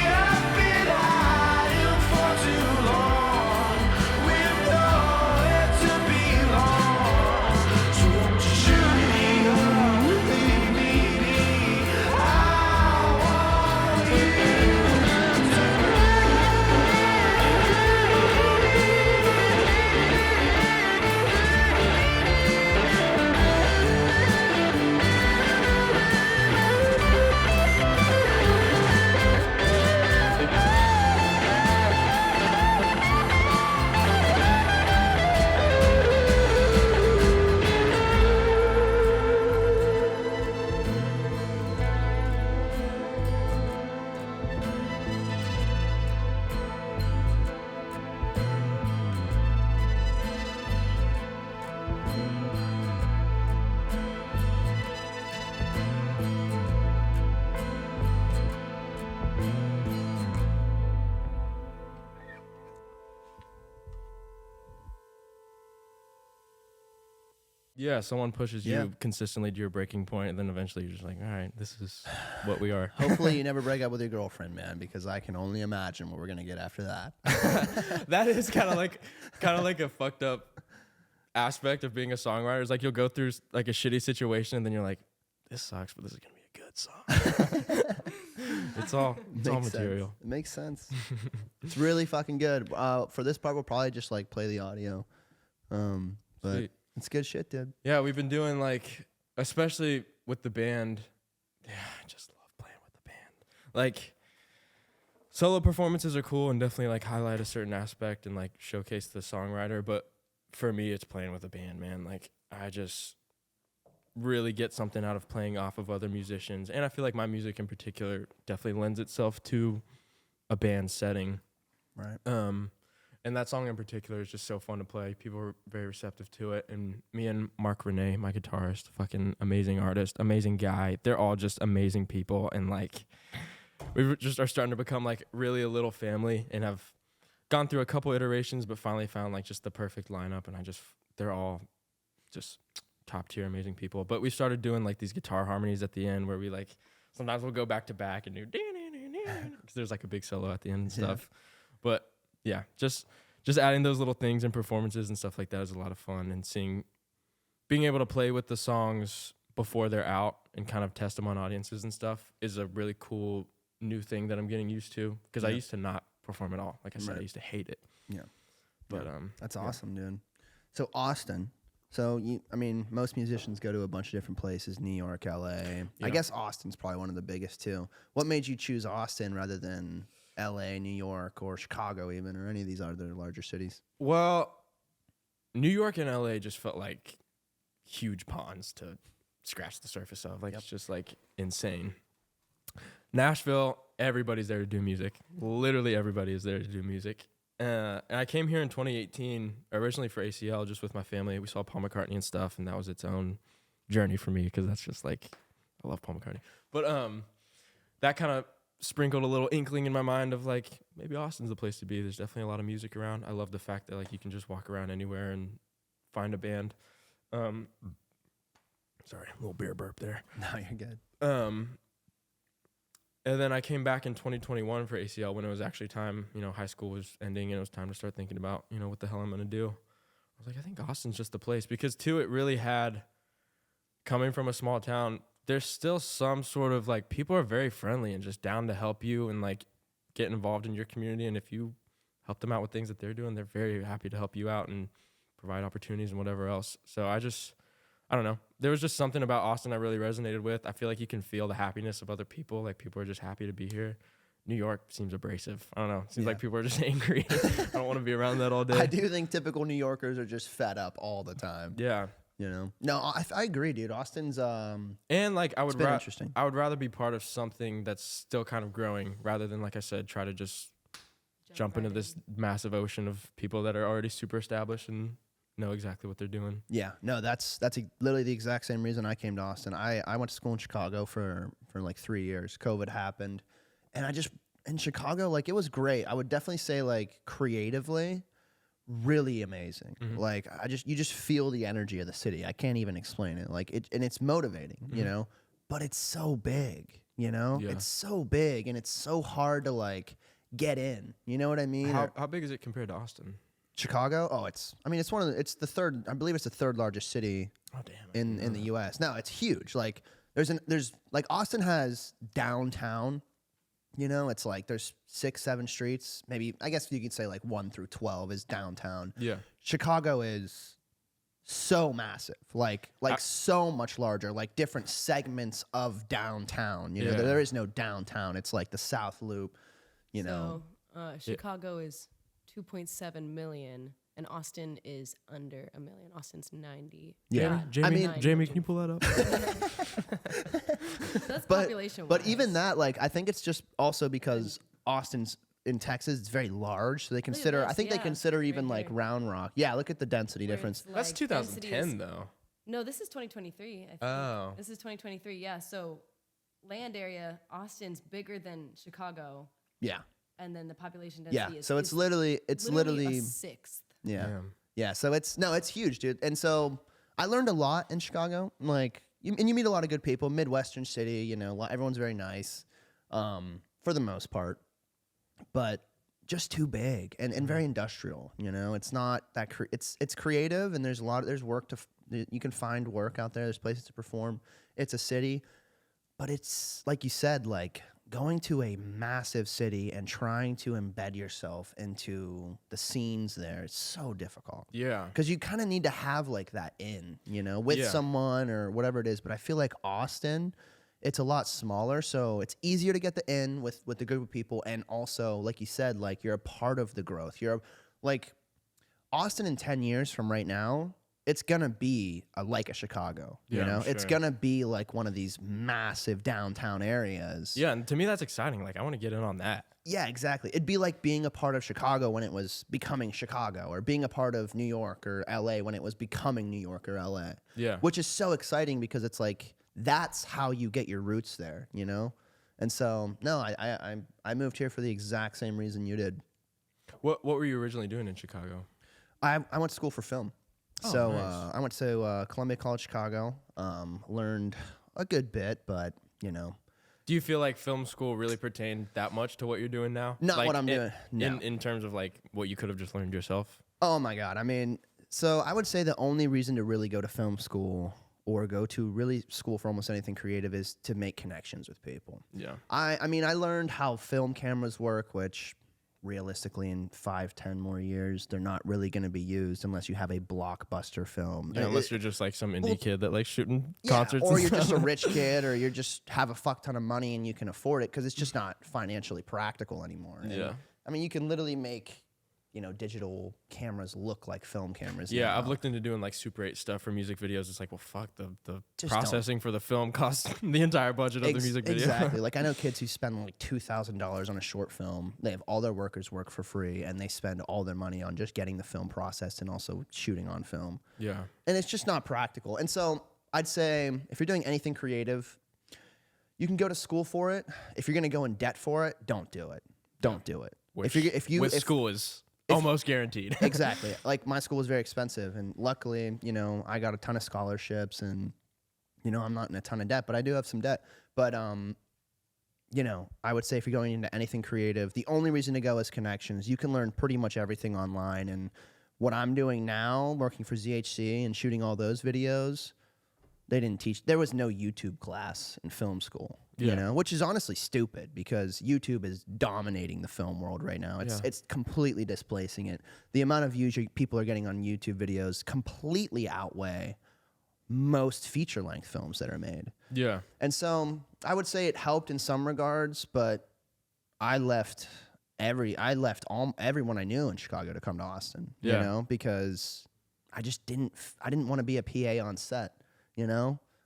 I've been hiding for too long with nowhere to belong. So won't you chew me up, leave me be? I want you to Yeah, someone pushes Yeah. you consistently to your breaking point, and then eventually you're just like, all right, this is what we are. Hopefully you never break up with your girlfriend, man, because I can only imagine what we're gonna get after that. That is kind of like a fucked up aspect of being a songwriter. Is like you'll go through like a shitty situation, and then you're like, this sucks, but this is gonna be a good song. it's all Makes material. sense. It makes sense. It's really fucking good. For this part, we'll probably just like play the audio. But Sweet. it's good shit, dude. Yeah, we've been doing like, especially with the band. Yeah, I just love playing with the band. Like, solo performances are cool and definitely like highlight a certain aspect and like showcase the songwriter. But for me, it's playing with a band, man. Like, I just really get something out of playing off of other musicians. And I feel like my music in particular definitely lends itself to a band setting. Right. And that song in particular is just so fun to play. People were very receptive to it. And me and Mark Renee, my guitarist, fucking amazing artist, amazing guy. They're all just amazing people. And like, we just are starting to become like really a little family and have gone through a couple iterations, but finally found like just the perfect lineup. And they're all just top tier, amazing people. But we started doing like these guitar harmonies at the end where we like, sometimes we'll go back to back and do, because there's like a big solo at the end and stuff. But yeah, just adding those little things and performances and stuff like that is a lot of fun. And being able to play with the songs before they're out and kind of test them on audiences and stuff is a really cool new thing that I'm getting used to. Because I used to not perform at all. Like I said, I used to hate it. Yeah. But That's awesome, dude. So Austin. So most musicians go to a bunch of different places, New York, LA. I Yeah. guess Austin's probably one of the biggest too. What made you choose Austin rather than LA, New York, or Chicago even, or any of these other larger cities? Well, New York and LA just felt like huge ponds to scratch the surface of. Like, it's just like insane. Nashville, everybody's there to do music. Literally everybody is there to do music. And I came here in 2018, originally for ACL, just with my family. We saw Paul McCartney and stuff, and that was its own journey for me because that's just like, I love Paul McCartney. But that kind of sprinkled a little inkling in my mind of like, maybe Austin's the place to be. There's definitely a lot of music around. I love the fact that like you can just walk around anywhere and find a band. Sorry, a little beer burp there. No, you're good. And then I came back in 2021 for ACL when it was actually time, high school was ending and it was time to start thinking about, what the hell I'm going to do. I was like, I think Austin's just the place because too, it really had, coming from a small town, there's still some sort of like, people are very friendly and just down to help you and like get involved in your community. And if you help them out with things that they're doing, they're very happy to help you out and provide opportunities and whatever else. So I don't know. There was just something about Austin I really resonated with. I feel like you can feel the happiness of other people. Like people are just happy to be here. New York seems abrasive. I don't know. It seems like people are just angry. I don't want to be around that all day. I do think typical New Yorkers are just fed up all the time. Yeah. No, I agree, dude. Austin's and like it's been interesting. I would rather be part of something that's still kind of growing rather than, like I said, try to just jump into this massive ocean of people that are already super established and know exactly what they're doing. Yeah, no, that's literally the exact same reason I came to Austin. I went to school in Chicago for like 3 years. COVID happened, and in Chicago, like it was great. I would definitely say like creatively, really amazing. Mm-hmm. Like you just feel the energy of the city. I can't even explain it. Like and it's motivating, but it's so big, Yeah. It's so big and it's so hard to like get in. You know what I mean? How big is it compared to Austin? Chicago? Oh, it's the third, I believe it's the third largest city in the US. No, it's huge. Like there's like Austin has downtown, it's like there's 6-7 streets, maybe I guess you could say like 1 through 12 is downtown. Yeah. Chicago is so massive, like so much larger, like different segments of downtown. There is no downtown. It's like the South Loop, So Chicago is 2.7 million, and Austin is under a million. Austin's 90. Yeah. Jamie, can you pull that up? That's population. But even that, like, I think it's just also because Austin's in Texas, it's very large, so they consider. I think they consider even like Round Rock. Yeah, look at the density difference. That's 2010 though. No, this is 2023. I think. Oh. This is 2023. Yeah. So, land area, Austin's bigger than Chicago. Yeah. And then the population density is. So it's literally a sixth. Yeah. Damn. Yeah. So it's huge, dude. And so I learned a lot in Chicago. Like, you meet a lot of good people. Midwestern city, everyone's very nice, for the most part, but just too big and very industrial. It's not that it's creative and there's work you can find work out there. There's places to perform. It's a city, but it's like you said, like going to a massive city and trying to embed yourself into the scenes there. It's so difficult. Yeah. Because you kind of need to have like that with someone or whatever it is. But I feel like Austin, it's a lot smaller, so it's easier to get the in with the group of people. And also, like you said, like you're a part of the growth. You're like Austin in 10 years from right now, it's gonna be like a Chicago, Sure. It's gonna be like one of these massive downtown areas. Yeah, and to me that's exciting. Like I want to get in on that. Yeah, exactly. It'd be like being a part of Chicago when it was becoming Chicago, or being a part of New York or LA when it was becoming New York or LA. Yeah. Which is so exciting because it's like that's how you get your roots there, And so no, I moved here for the exact same reason you did. What were you originally doing in Chicago? I went to school for film. Oh, So nice. I went to Columbia College Chicago, learned a good bit, but, Do you feel like film school really pertained that much to what you're doing now? Not like what I'm doing, no. In terms of like what you could have just learned yourself? Oh, my God. I mean, so I would say the only reason to really go to film school or go to really school for almost anything creative is to make connections with people. Yeah. I mean, I learned how film cameras work, which realistically in 5-10 more years they're not really going to be used unless you have a blockbuster film. Unless you're just like some indie kid that likes shooting concerts. Or and you're stuff. just a rich kid, or you just have a fuck ton of money and you can afford it because it's just not financially practical anymore. And, Yeah. I mean, you can literally make digital cameras look like film cameras. Yeah, now. I've looked into doing like Super 8 stuff for music videos. It's like, well, fuck, the Just processing for the film costs the entire budget of the music video. Exactly. Like I know kids who spend like $2,000 on a short film. They have all their workers work for free, and they spend all their money on just getting the film processed and also shooting on film. Yeah. And it's just not practical. And so I'd say if you're doing anything creative, you can go to school for it. If you're going to go in debt for it, don't do it. Don't do it. Which, if school is almost guaranteed. Exactly. Like my school was very expensive, and luckily, I got a ton of scholarships, and I'm not in a ton of debt, but I do have some debt. But I would say if you're going into anything creative, the only reason to go is connections. You can learn pretty much everything online, and what I'm doing now, working for ZHC and shooting all those videos, they didn't teach. There was no YouTube class in film school. Which is honestly stupid because YouTube is dominating the film world right now. It's completely displacing it. The amount of views people are getting on YouTube videos completely outweigh most feature-length films that are made. Yeah. And so I would say it helped in some regards, but I left everyone I knew in Chicago to come to Austin. Because I didn't want to be a PA on set.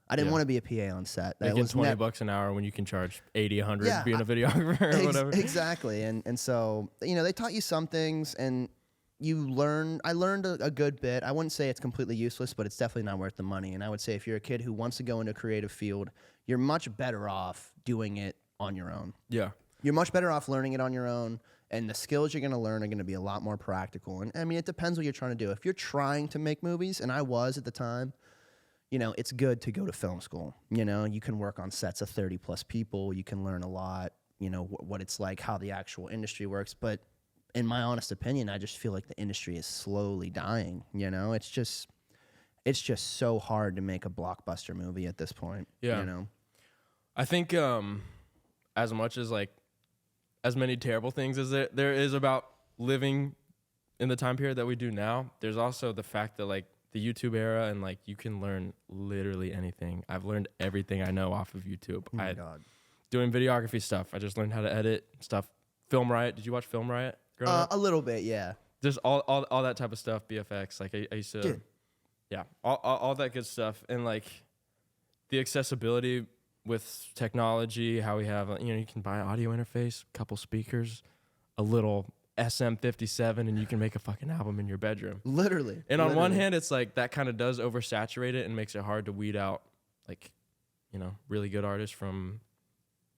I didn't want to be a PA on set. Making $20 an hour when you can charge 80, 100 being a videographer or whatever. Exactly. And so, they taught you some things, and I learned a good bit. I wouldn't say it's completely useless, but it's definitely not worth the money. And I would say if you're a kid who wants to go into a creative field, you're much better off doing it on your own. Yeah. You're much better off learning it on your own, and the skills you're going to learn are going to be a lot more practical. And I mean, it depends what you're trying to do. If you're trying to make movies, and I was at the time, it's good to go to film school. You can work on sets of 30 plus people. You can learn a lot, what it's like, how the actual industry works. But in my honest opinion, I just feel like the industry is slowly dying. It's just so hard to make a blockbuster movie at this point. Yeah. I think as much as as many terrible things as there is about living in the time period that we do now, there's also the fact that the YouTube era and you can learn literally anything. I've learned everything I know off of YouTube. Oh my God. Doing videography stuff. I just learned how to edit stuff. Film Riot. Did you watch Film Riot growing up? A little bit, yeah. Just all that type of stuff. BFX. I used to. Dude. Yeah. All that good stuff. And the accessibility with technology, how we have, you can buy an audio interface, a couple speakers, a little SM57, and you can make a fucking album in your bedroom. Literally. And on one hand, it's that kind of does oversaturate it and makes it hard to weed out really good artists from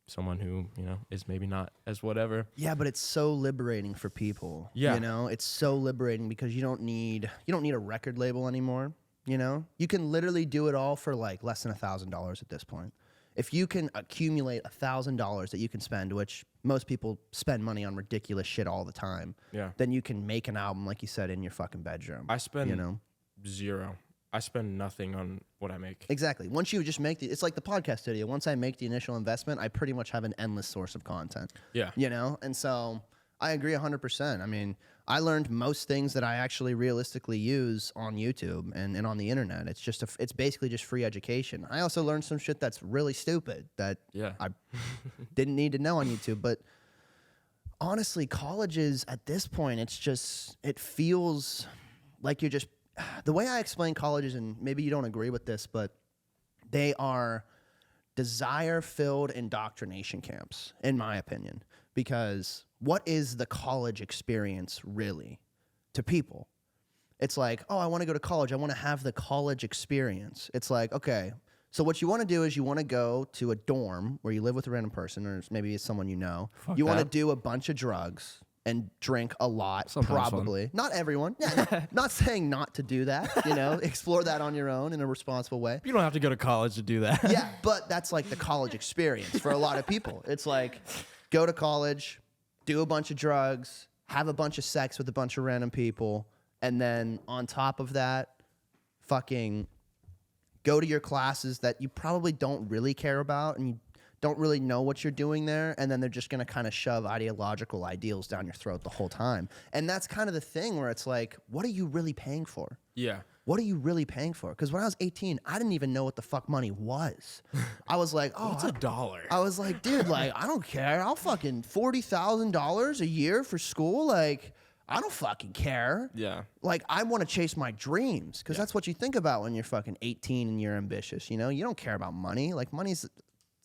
someone who, is maybe not as whatever. Yeah, but it's so liberating for people. Yeah. It's so liberating because you don't need a record label anymore. You can literally do it all for less than $1,000 at this point. If you can accumulate $1,000 that you can spend, which most people spend money on ridiculous shit all the time, then you can make an album, like you said, in your fucking bedroom. I spend zero. I spend nothing on what I make. Exactly. Once you just make it's like the podcast studio. Once I make the initial investment, I pretty much have an endless source of content. Yeah. And so I agree 100%. I mean, I learned most things that I actually realistically use on YouTube and on the internet. It's basically just free education. I also learned some shit that's really stupid that I didn't need to know on YouTube. But honestly, colleges at this point, it feels like you're just, the way I explain colleges, and maybe you don't agree with this, but they are desire-filled indoctrination camps, in my opinion. Because what is the college experience really to people? It's like, oh, I want to go to college. I want to have the college experience. It's like, okay, so what you want to do is you want to go to a dorm where you live with a random person, or maybe it's someone you know. You want to do a bunch of drugs and drink a lot, sometimes probably. fun. Not everyone. Yeah, not saying not to do that, explore that on your own in a responsible way. You don't have to go to college to do that. Yeah, but that's the college experience for a lot of people. It's like, go to college, do a bunch of drugs, have a bunch of sex with a bunch of random people, and then on top of that, fucking go to your classes that you probably don't really care about and you don't really know what you're doing there, and then they're just going to kind of shove ideological ideals down your throat the whole time. And that's kind of the thing where it's like, what are you really paying for? Yeah. What are you really paying for? Because when I was 18, I didn't even know what the fuck money was. I was like, oh, what's $1? I was like, dude, I don't care. I'll fucking $40,000 a year for school. I don't fucking care. Yeah. Like, I want to chase my dreams because Yeah. that's what you think about when you're fucking 18 and you're ambitious. You know, you don't care about money. Like, money's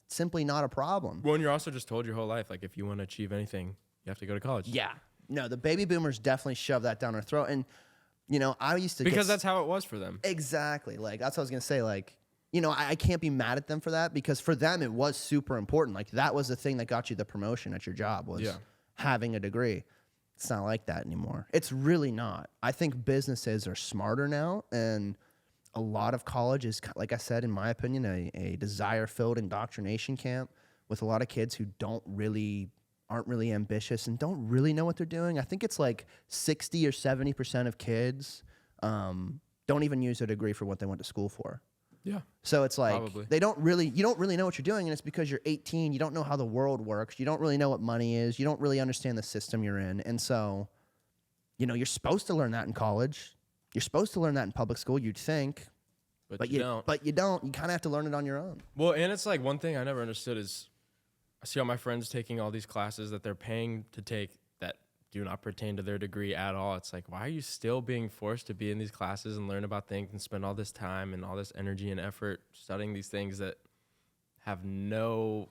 simply not a problem. Well, and you're also just told your whole life, like, if you want to achieve anything, you have to go to college. Yeah. No, the baby boomers definitely shove that down our throat. And, you know, I used to Because that's how it was for them. Exactly. Like, that's what I was going to say. Like, you know, I can't be mad at them for that because for them, it was super important. Like, that was the thing that got you the promotion at your job was having a degree. It's not like that anymore. It's really not. I think businesses are smarter now, and a lot of college is, like I said, in my opinion, a desire-filled indoctrination camp with a lot of kids who aren't really ambitious and don't really know what they're doing. I think it's like 60 or 70% of kids don't even use a degree for what they went to school for. Yeah. So it's like Probably. you don't really know what you're doing, and it's because you're 18. You don't know how the world works. You don't really know what money is. You don't really understand the system you're in. And so, you know, you're supposed to learn that in college. You're supposed to learn that in public school, you'd think. But you don't. But you don't. You kind of have to learn it on your own. Well, and it's like one thing I never understood is I see all my friends taking all these classes that they're paying to take that do not pertain to their degree at all. It's like, why are you still being forced to be in these classes and learn about things and spend all this time and all this energy and effort studying these things that have no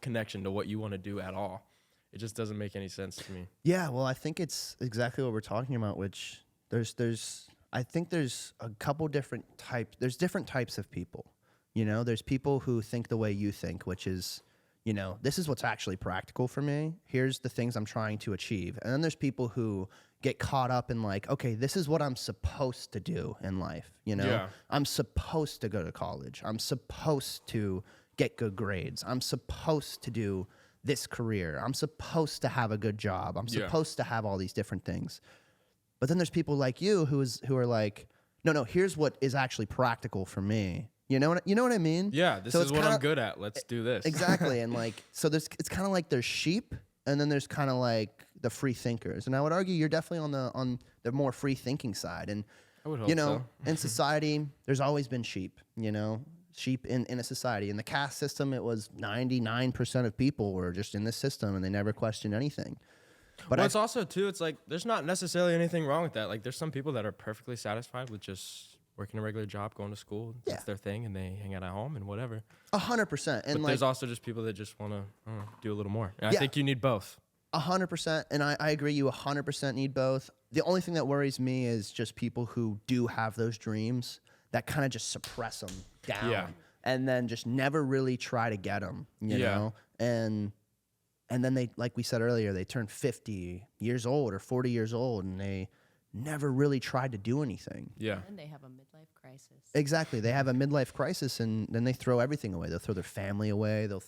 connection to what you want to do at all? It just doesn't make any sense to me. Yeah, well, I think it's exactly what we're talking about, which I think there's a couple different types. There's different types of people. You know, there's people who think the way you think, which is, you know, this is what's actually practical for me. Here's the things I'm trying to achieve. And then there's people who get caught up in like, okay, this is what I'm supposed to do in life. You know, Yeah. I'm supposed to go to college. I'm supposed to get good grades. I'm supposed to do this career. I'm supposed to have a good job. I'm Yeah. supposed to have all these different things. But then there's people like you who are like, no, here's what is actually practical for me. You know what I mean? Yeah, this So is it's what kinda- I'm good at. Let's do this. Exactly. And like, so it's kind of like there's sheep, and then there's kind of like the free thinkers. And I would argue you're definitely on the more free thinking side. And I would hope you know, so. in society, there's always been sheep. You know, sheep in a society. In the caste system, it was 99% of people were just in this system, and they never questioned anything. But Well, it's also too. It's like there's not necessarily anything wrong with that. Like there's some people that are perfectly satisfied with just working a regular job, going to school. That's their thing, and they hang out at home and whatever. 100%. And But like there's also just people that just want to do a little more. And Yeah. I think you need both. 100%, and I agree. You 100% need both. The only thing that worries me is just people who do have those dreams that kind of just suppress them down, Yeah. and then just never really try to get them. You Yeah. know, and then they, like we said earlier, they turn 50 years old or 40 years old, and they never really tried to do anything. Yeah. And they have a midlife crisis. Exactly, they have a midlife crisis, and then they throw everything away. They'll throw their family away. They'll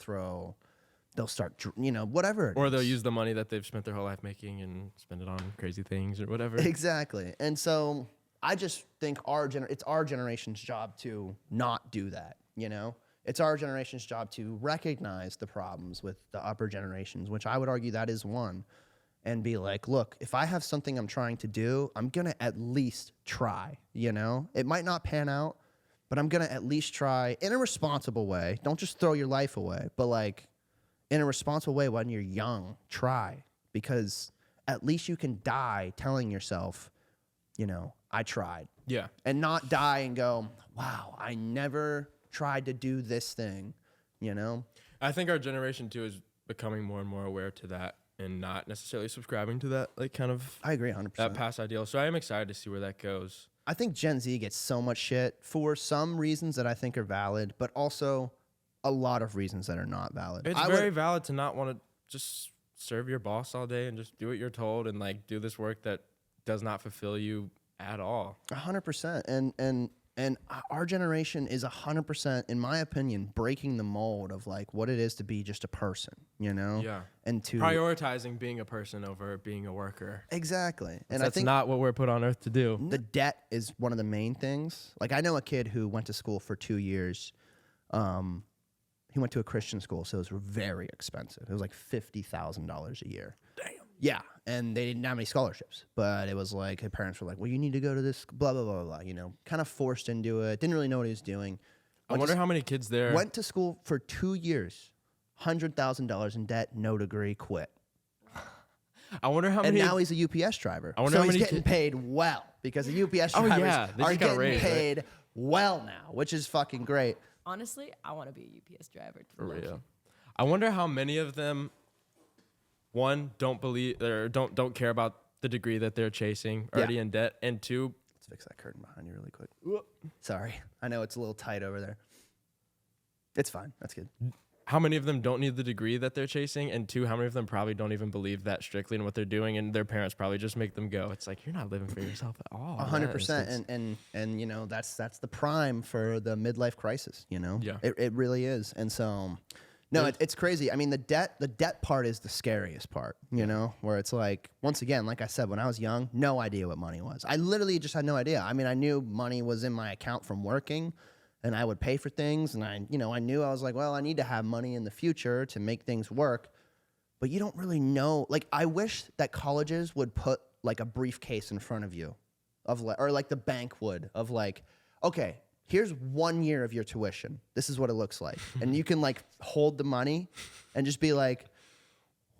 start, you know, whatever. it Or they'll is. use the money that they've spent their whole life making and spend it on crazy things or whatever. Exactly. And so I just think it's our generation's job to not do that, you know? It's our generation's job to recognize the problems with the upper generations, which I would argue that is one, and be like, look, if I have something I'm trying to do, I'm going to at least try, you know? It might not pan out, but I'm going to at least try in a responsible way. Don't just throw your life away, but like in a responsible way when you're young, try, because at least you can die telling yourself, you know, I tried, Yeah. and not die and go, wow, I never tried to do this thing, you know? I think our generation too is becoming more and more aware to that and not necessarily subscribing to that like kind of I agree 100%. that past ideal. So I am excited to see where that goes. I think Gen Z gets so much shit for some reasons that I think are valid, but also a lot of reasons that are not valid. It's very valid to not want to just serve your boss all day and just do what you're told and like do this work that does not fulfill you at all. 100%. And our generation is 100%, in my opinion, breaking the mold of like what it is to be just a person, you know? Yeah. And to Prioritizing being a person over being a worker. exactly. And I That's think not what we're put on earth to do. the debt is one of the main things. Like I know a kid who went to school for 2 years. He went to a Christian school, so it was very expensive. It was like $50,000 a year. Damn. Yeah, and they didn't have any scholarships, but it was like her parents were like, "Well, you need to go to this blah blah blah blah." You know, kind of forced into it. Didn't really know what he was doing. I wonder how many kids there. Went to school for 2 years, $100,000 in debt, no degree, quit. I wonder how And many. now he's a UPS driver. I wonder so how he's many getting paid well because the UPS Oh, drivers yeah, they are just got getting raised, right? paid well now, which is fucking great. Honestly, I want to be a UPS driver. For real. I wonder how many of them, one, don't believe or don't care about the degree that they're chasing, already in debt, and two, Let's fix that curtain behind you really quick. Sorry. I know it's a little tight over there. It's fine. That's good. how many of them don't need the degree that they're chasing, and two, how many of them probably don't even believe that strictly in what they're doing, and their parents probably just make them go. It's like, you're not living for yourself at all. 100%. And you know, that's the prime for the midlife crisis, you know? Yeah. It really is. And so no, it's crazy. I mean, the debt part is the scariest part, you know, where it's like, once again, like I said, when I was young, no idea what money was. I literally just had no idea. I mean, I knew money was in my account from working, and I would pay for things, and I knew I was like, well, I need to have money in the future to make things work. But you don't really know. Like, I wish that colleges would put like a briefcase in front of you or like the bank would of like, okay, here's 1 year of your tuition. This is what it looks like. And you can like hold the money and just be like,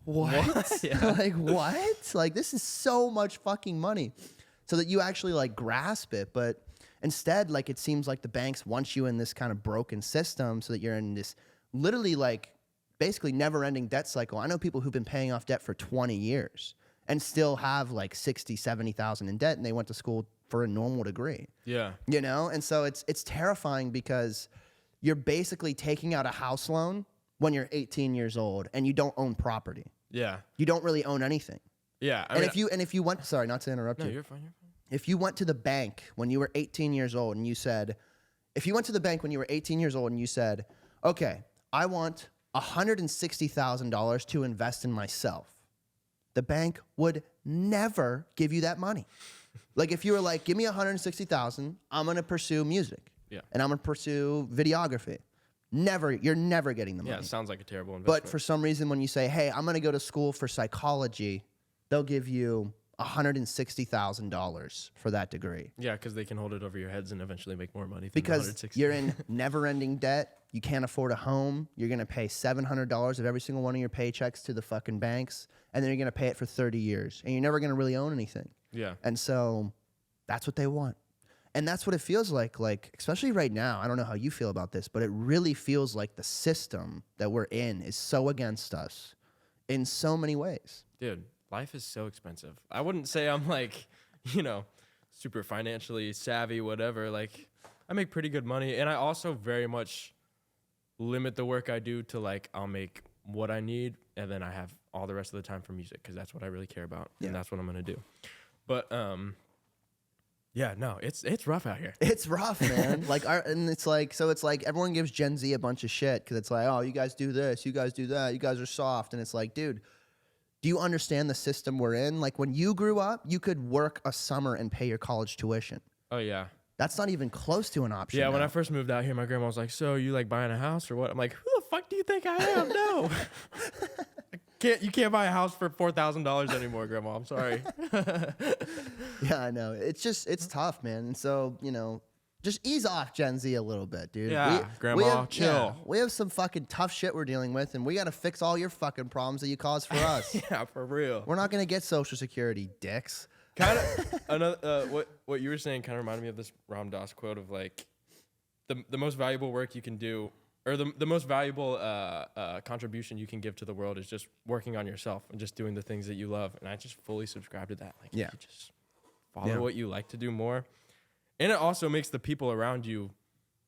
what? Yeah. Like, what? Like, this is so much fucking money. So that you actually like grasp it. But instead, like, it seems like the banks want you in this kind of broken system so that you're in this literally like basically never ending debt cycle. I know people who've been paying off debt for 20 years and still have like 60, 70,000 in debt, and they went to school for a normal degree. Yeah. You know? And so it's terrifying because you're basically taking out a house loan when you're 18 years old and you don't own property. Yeah. You don't really own anything. Yeah. And if you went, sorry, not to interrupt No, you. you're fine. You're fine. If you went to the bank when you were 18 years old and you said, okay, I want $160,000 to invest in myself, the bank would never give you that money. Like, if you were like, give me $160,000, I'm going to pursue music. Yeah. And I'm going to pursue videography. You're never getting the money. Yeah, it sounds like a terrible investment. But for some reason, when you say, hey, I'm going to go to school for psychology, they'll give you $160,000 for that degree. Yeah, because they can hold it over your heads and eventually make more money. Than Because 160. you're in never-ending debt. You can't afford a home. You're going to pay $700 of every single one of your paychecks to the fucking banks, and then you're going to pay it for 30 years, and you're never going to really own anything. Yeah. And so that's what they want. And that's what it feels like, especially right now. I don't know how you feel about this, but it really feels like the system that we're in is so against us in so many ways. Dude, life is so expensive. I wouldn't say I'm like, super financially savvy, whatever. Like, I make pretty good money. And I also very much limit the work I do to like, I'll make what I need, and then I have all the rest of the time for music because that's what I really care about. Yeah. And that's what I'm going to do. But, yeah, no, it's rough out here. It's rough, man. And it's like everyone gives Gen Z a bunch of shit because it's like, oh, you guys do this, you guys do that, you guys are soft. And it's like, dude, do you understand the system we're in? Like, when you grew up, you could work a summer and pay your college tuition. Oh, yeah. That's not even close to an option. Yeah, when now. I first moved out here, my grandma was like, so you like buying a house or what? I'm like, who the fuck do you think I am? No. You can't buy a house for $4,000 anymore, Grandma. I'm sorry. Yeah, I know. It's tough, man. And so, just ease off Gen Z a little bit, dude. Yeah, Grandma, chill. We have some fucking tough shit we're dealing with, and we got to fix all your fucking problems that you cause for us. Yeah, for real. We're not going to get Social Security, dicks. Kind of another what you were saying kind of reminded me of this Ram Dass quote of like the most valuable work you can do, or the most valuable contribution you can give to the world is just working on yourself and just doing the things that you love. And I just fully subscribe to that. Like, Yeah. you just follow what you like to do more. And it also makes the people around you,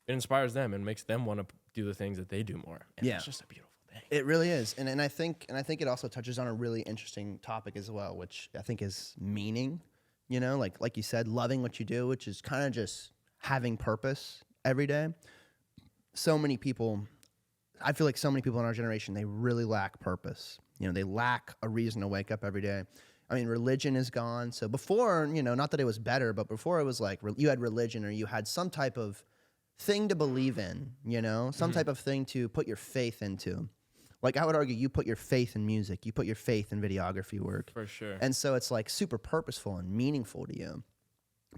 it inspires them and makes them want to do the things that they do more. And Yeah. it's just a beautiful thing. It really is. And I think it also touches on a really interesting topic as well, which I think is meaning, like you said, loving what you do, which is kind of just having purpose every day. I feel like so many people in our generation, they really lack purpose. They lack a reason to wake up every day. I mean, religion is gone. So before, not that it was better, but before it was like you had religion or you had some type of thing to believe in, some type of thing to put your faith into. Like, I would argue you put your faith in music. You put your faith in videography work. For sure. And so it's like super purposeful and meaningful to you.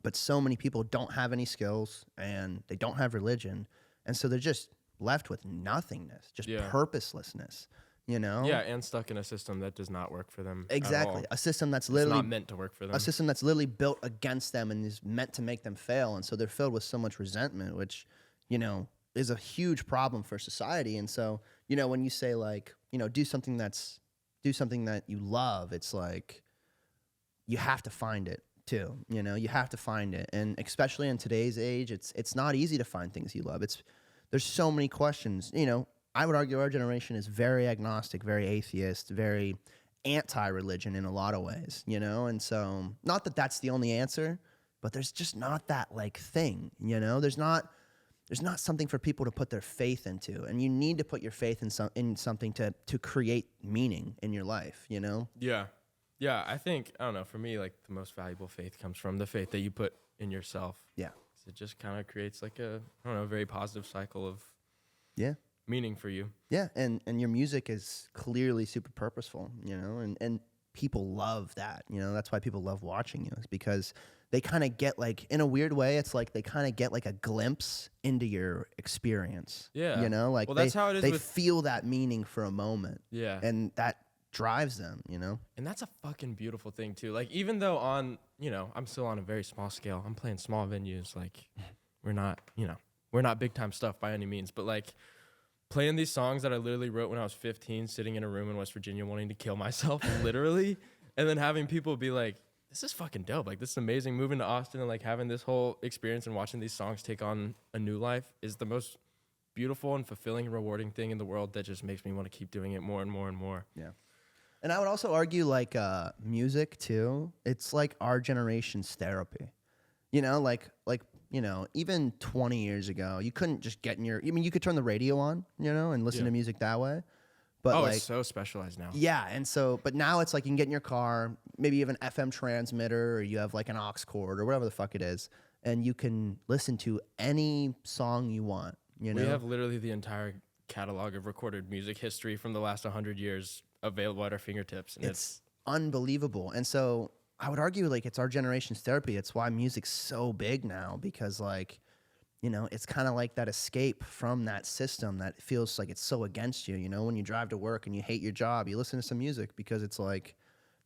But so many people don't have any skills and they don't have religion. And so they're just left with nothingness, just purposelessness. you know? Yeah, and stuck in a system that does not work for them. Exactly. At all. A system that's It's literally not meant to work for them. a system that's literally built against them and is meant to make them fail. And so they're filled with so much resentment, which, you know, is a huge problem for society. And so, you know, when you say like, you know, do something that you love, it's like you have to find it too. You know, you have to find it. And especially in today's age, it's not easy to find things you love. There's so many questions. You know, I would argue our generation is very agnostic, very atheist, very anti-religion in a lot of ways, you know? And so, not that that's the only answer, but there's just not that like thing, you know? There's not something for people to put their faith into, and you need to put your faith in something to create meaning in your life, you know? Yeah. Yeah, I think, I don't know, for me, like, the most valuable faith comes from the faith that you put in yourself. Yeah. It just kind of creates, like, a very positive cycle of Yeah. meaning for you. Yeah, and your music is clearly super purposeful, you know, and people love that, you know. That's why people love watching you, is because they kind of get, like, in a weird way, it's like they kind of get like a glimpse into your experience. Yeah. You know, like well, that's how it is they with, feel that meaning for a moment. yeah. And that drives them, you know. And that's a fucking beautiful thing, too. Like, even though I'm still on a very small scale. I'm playing small venues. Like, we're not big time stuff by any means. But, like, playing these songs that I literally wrote when I was 15, sitting in a room in West Virginia wanting to kill myself, literally. And then having people be like, this is fucking dope. Like, this is amazing. Moving to Austin and, like, having this whole experience and watching these songs take on a new life is the most beautiful and fulfilling and rewarding thing in the world that just makes me want to keep doing it more and more and more. Yeah. And I would also argue, like, music, too. It's, like, our generation's therapy. You know, like, you know, even 20 years ago, you couldn't just get in your... I mean, you could turn the radio on, you know, and listen to music that way. But like, it's so specialized now. Yeah, and so... But now it's like you can get in your car, maybe you have an FM transmitter, or you have, like, an aux cord, or whatever the fuck it is, and you can listen to any song you want, you know? We have literally the entire catalog of recorded music history from the last 100 years available at our fingertips. And it's unbelievable. And so I would argue, like, it's our generation's therapy. It's why music's so big now, because, like, you know, it's kind of like that escape from that system that feels like it's so against you. You know, when you drive to work and you hate your job, you listen to some music because it's like,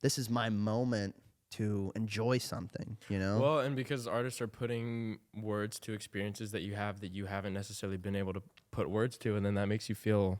this is my moment to enjoy something, you know? Well, and because artists are putting words to experiences that you haven't necessarily been able to put words to, and then that makes you feel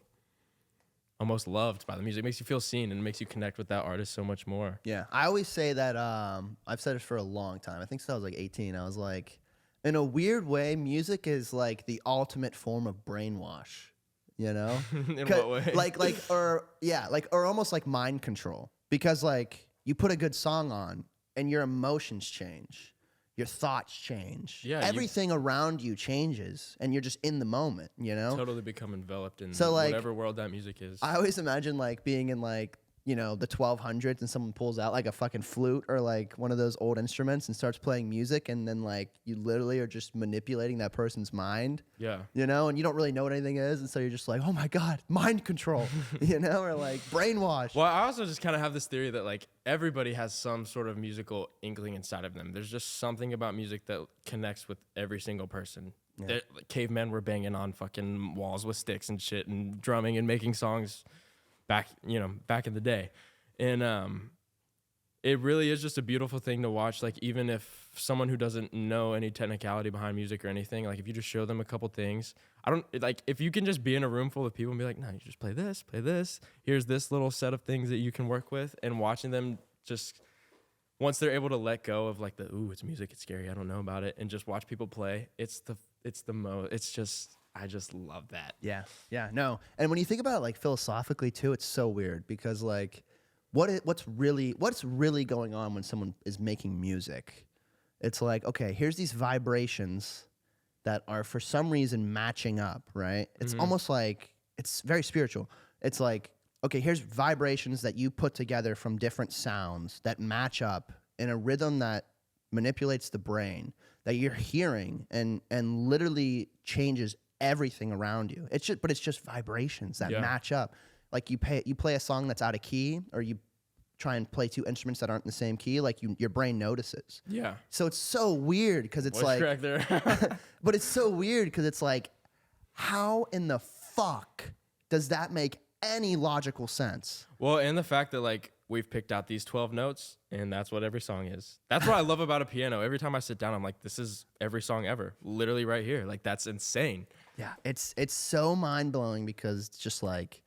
almost loved by the music. It makes you feel seen and makes you connect with that artist so much more. Yeah. I always say that, I've said it for a long time. I think since I was like 18, I was like, in a weird way, music is like the ultimate form of brainwash, you know? In what way? Or almost like mind control. Because, like, you put a good song on and your emotions change. Your thoughts change. Yeah, everything around you changes, and you're just in the moment, you know? Totally become enveloped in like, whatever world that music is. I always imagine, like, being in, like, you know, the 1200s and someone pulls out, like, a fucking flute or, like, one of those old instruments and starts playing music, and then, like, you literally are just manipulating that person's mind. Yeah. You know? And you don't really know what anything is, and so you're just like, oh, my God, mind control, you know? Or, like, brainwash. Well, I also just kind of have this theory that, like, everybody has some sort of musical inkling inside of them. There's just something about music that connects with every single person. Yeah. Cavemen were banging on fucking walls with sticks and shit and drumming and making songs back in the day. And it really is just a beautiful thing to watch. Like, even if someone who doesn't know any technicality behind music or anything, like, if you just show them a couple things, if you can just be in a room full of people and be like, no, you just play this, here's this little set of things that you can work with, and watching them just, once they're able to let go of, like, it's music, it's scary, I don't know about it, and just watch people play, I just love that. Yeah, no. And when you think about it, like, philosophically too, it's so weird because, like, what's really going on when someone is making music? It's like, okay, here's these vibrations that are for some reason matching up, right? It's almost like, it's very spiritual. It's like, okay, here's vibrations that you put together from different sounds that match up in a rhythm that manipulates the brain, that you're hearing and literally changes everything around you. It's just vibrations that match up. Like, you play a song that's out of key, or you try and play two instruments that aren't in the same key, like, your brain notices. Yeah. So it's so weird because it's like, correct there. but it's so weird because it's like, how in the fuck does that make any logical sense. Well, and the fact that like we've picked out these 12 notes and that's what every song is. That's what I love about a piano. Every time I sit down, I'm like, this is every song ever. Literally right here. Like that's insane. Yeah, it's so mind-blowing because it's just like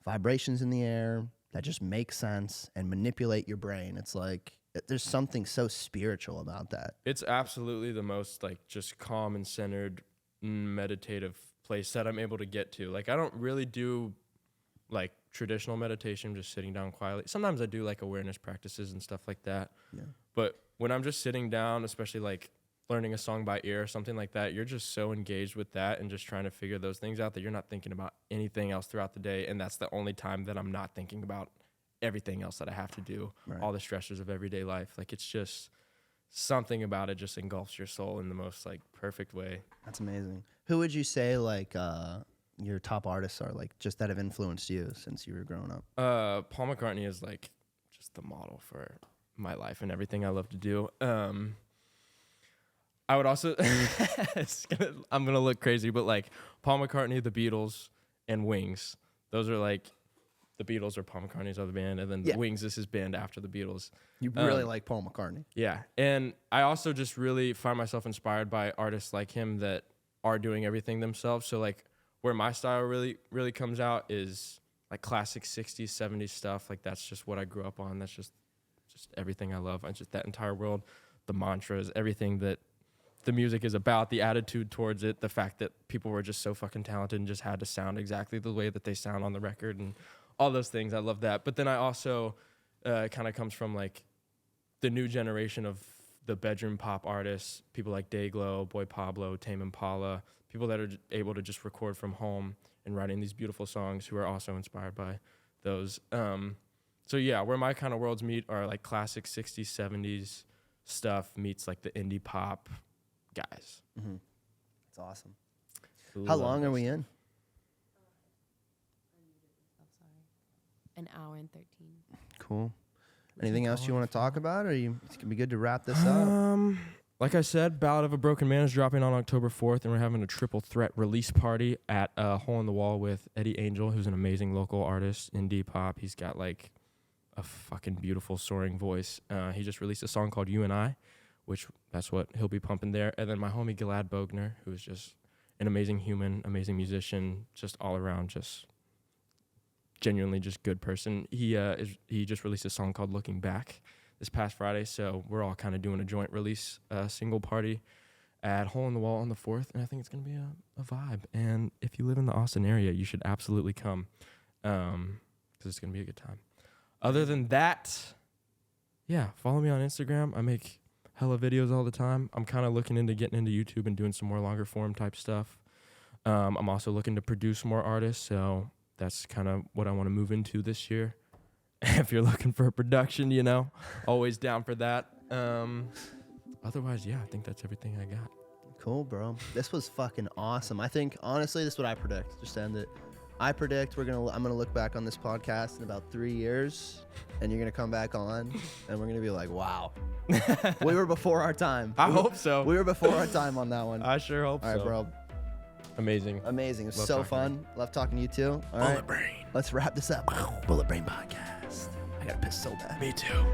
vibrations in the air that just make sense and manipulate your brain. It's like there's something so spiritual about that. It's absolutely the most like just calm and centered meditative place that I'm able to get to. Like I don't really do like traditional meditation, just sitting down quietly. Sometimes I do like awareness practices and stuff like that. Yeah. But when I'm just sitting down, especially like learning a song by ear or something like that, you're just so engaged with that and just trying to figure those things out that you're not thinking about anything else throughout the day. And that's the only time that I'm not thinking about everything else that I have to do, all the stressors of everyday life. Like it's just something about it just engulfs your soul in the most like perfect way. That's amazing. Who would you say like your top artists are, like just that have influenced you since you were growing up? Paul McCartney is like just the model for my life and everything I love to do. I would also, I'm going to look crazy, but like Paul McCartney, the Beatles, and Wings. Those are like, the Beatles are Paul McCartney's other band, and then Wings is his band after the Beatles. You really like Paul McCartney. Yeah. And I also just really find myself inspired by artists like him that are doing everything themselves. So like where my style really, really comes out is like classic 60s, 70s stuff. Like that's just what I grew up on. That's just everything I love. And just that entire world, the mantras, everything that the music is about, the attitude towards it, the fact that people were just so fucking talented and just had to sound exactly the way that they sound on the record and all those things. I love that. But then I also kind of comes from like the new generation of the bedroom pop artists, people like Dayglow, Boy Pablo, Tame Impala, people that are able to just record from home and writing these beautiful songs who are also inspired by those. So yeah, where my kind of worlds meet are like classic 60s, 70s stuff meets like the indie pop guys. Mm-hmm. That's awesome. How long are we in? An hour and 13. Cool. Anything else you want to talk about, or it's gonna be good to wrap this up? Like I said, Ballad of a Broken Man is dropping on October 4th, and we're having a triple threat release party at Hole in the Wall with Eddie Angel, who's an amazing local artist, indie pop. He's got like a fucking beautiful soaring voice. He just released a song called You and I, which that's what he'll be pumping there. And then my homie Gilad Bogner, who is just an amazing human, amazing musician, just all around, just genuinely just good person. He just released a song called Looking Back this past Friday, so we're all kind of doing a joint release single party at Hole in the Wall on the 4th, and I think it's going to be a vibe. And if you live in the Austin area, you should absolutely come, because it's going to be a good time. Other than that, yeah, follow me on Instagram. I make hella videos all the time. I'm kind of looking into getting into YouTube and doing some more longer form type stuff. I'm also looking to produce more artists, so that's kind of what I want to move into this year. If you're looking for a production, you know, always down for that. Otherwise, yeah, I think that's everything I got. Cool, bro. This was fucking awesome. I think, honestly, this is what I predict. Just to end it. I predict I'm gonna look back on this podcast in about 3 years, and you're gonna come back on, and we're gonna be like, wow, we were before our time. I hope so. We were before our time on that one. I sure hope so. All right, bro. Amazing. Amazing. It was Love so talking fun. Love talking to you too. All right. Bullet Brain. Let's wrap this up. Bullet Brain Podcast. I gotta piss so bad. Me too.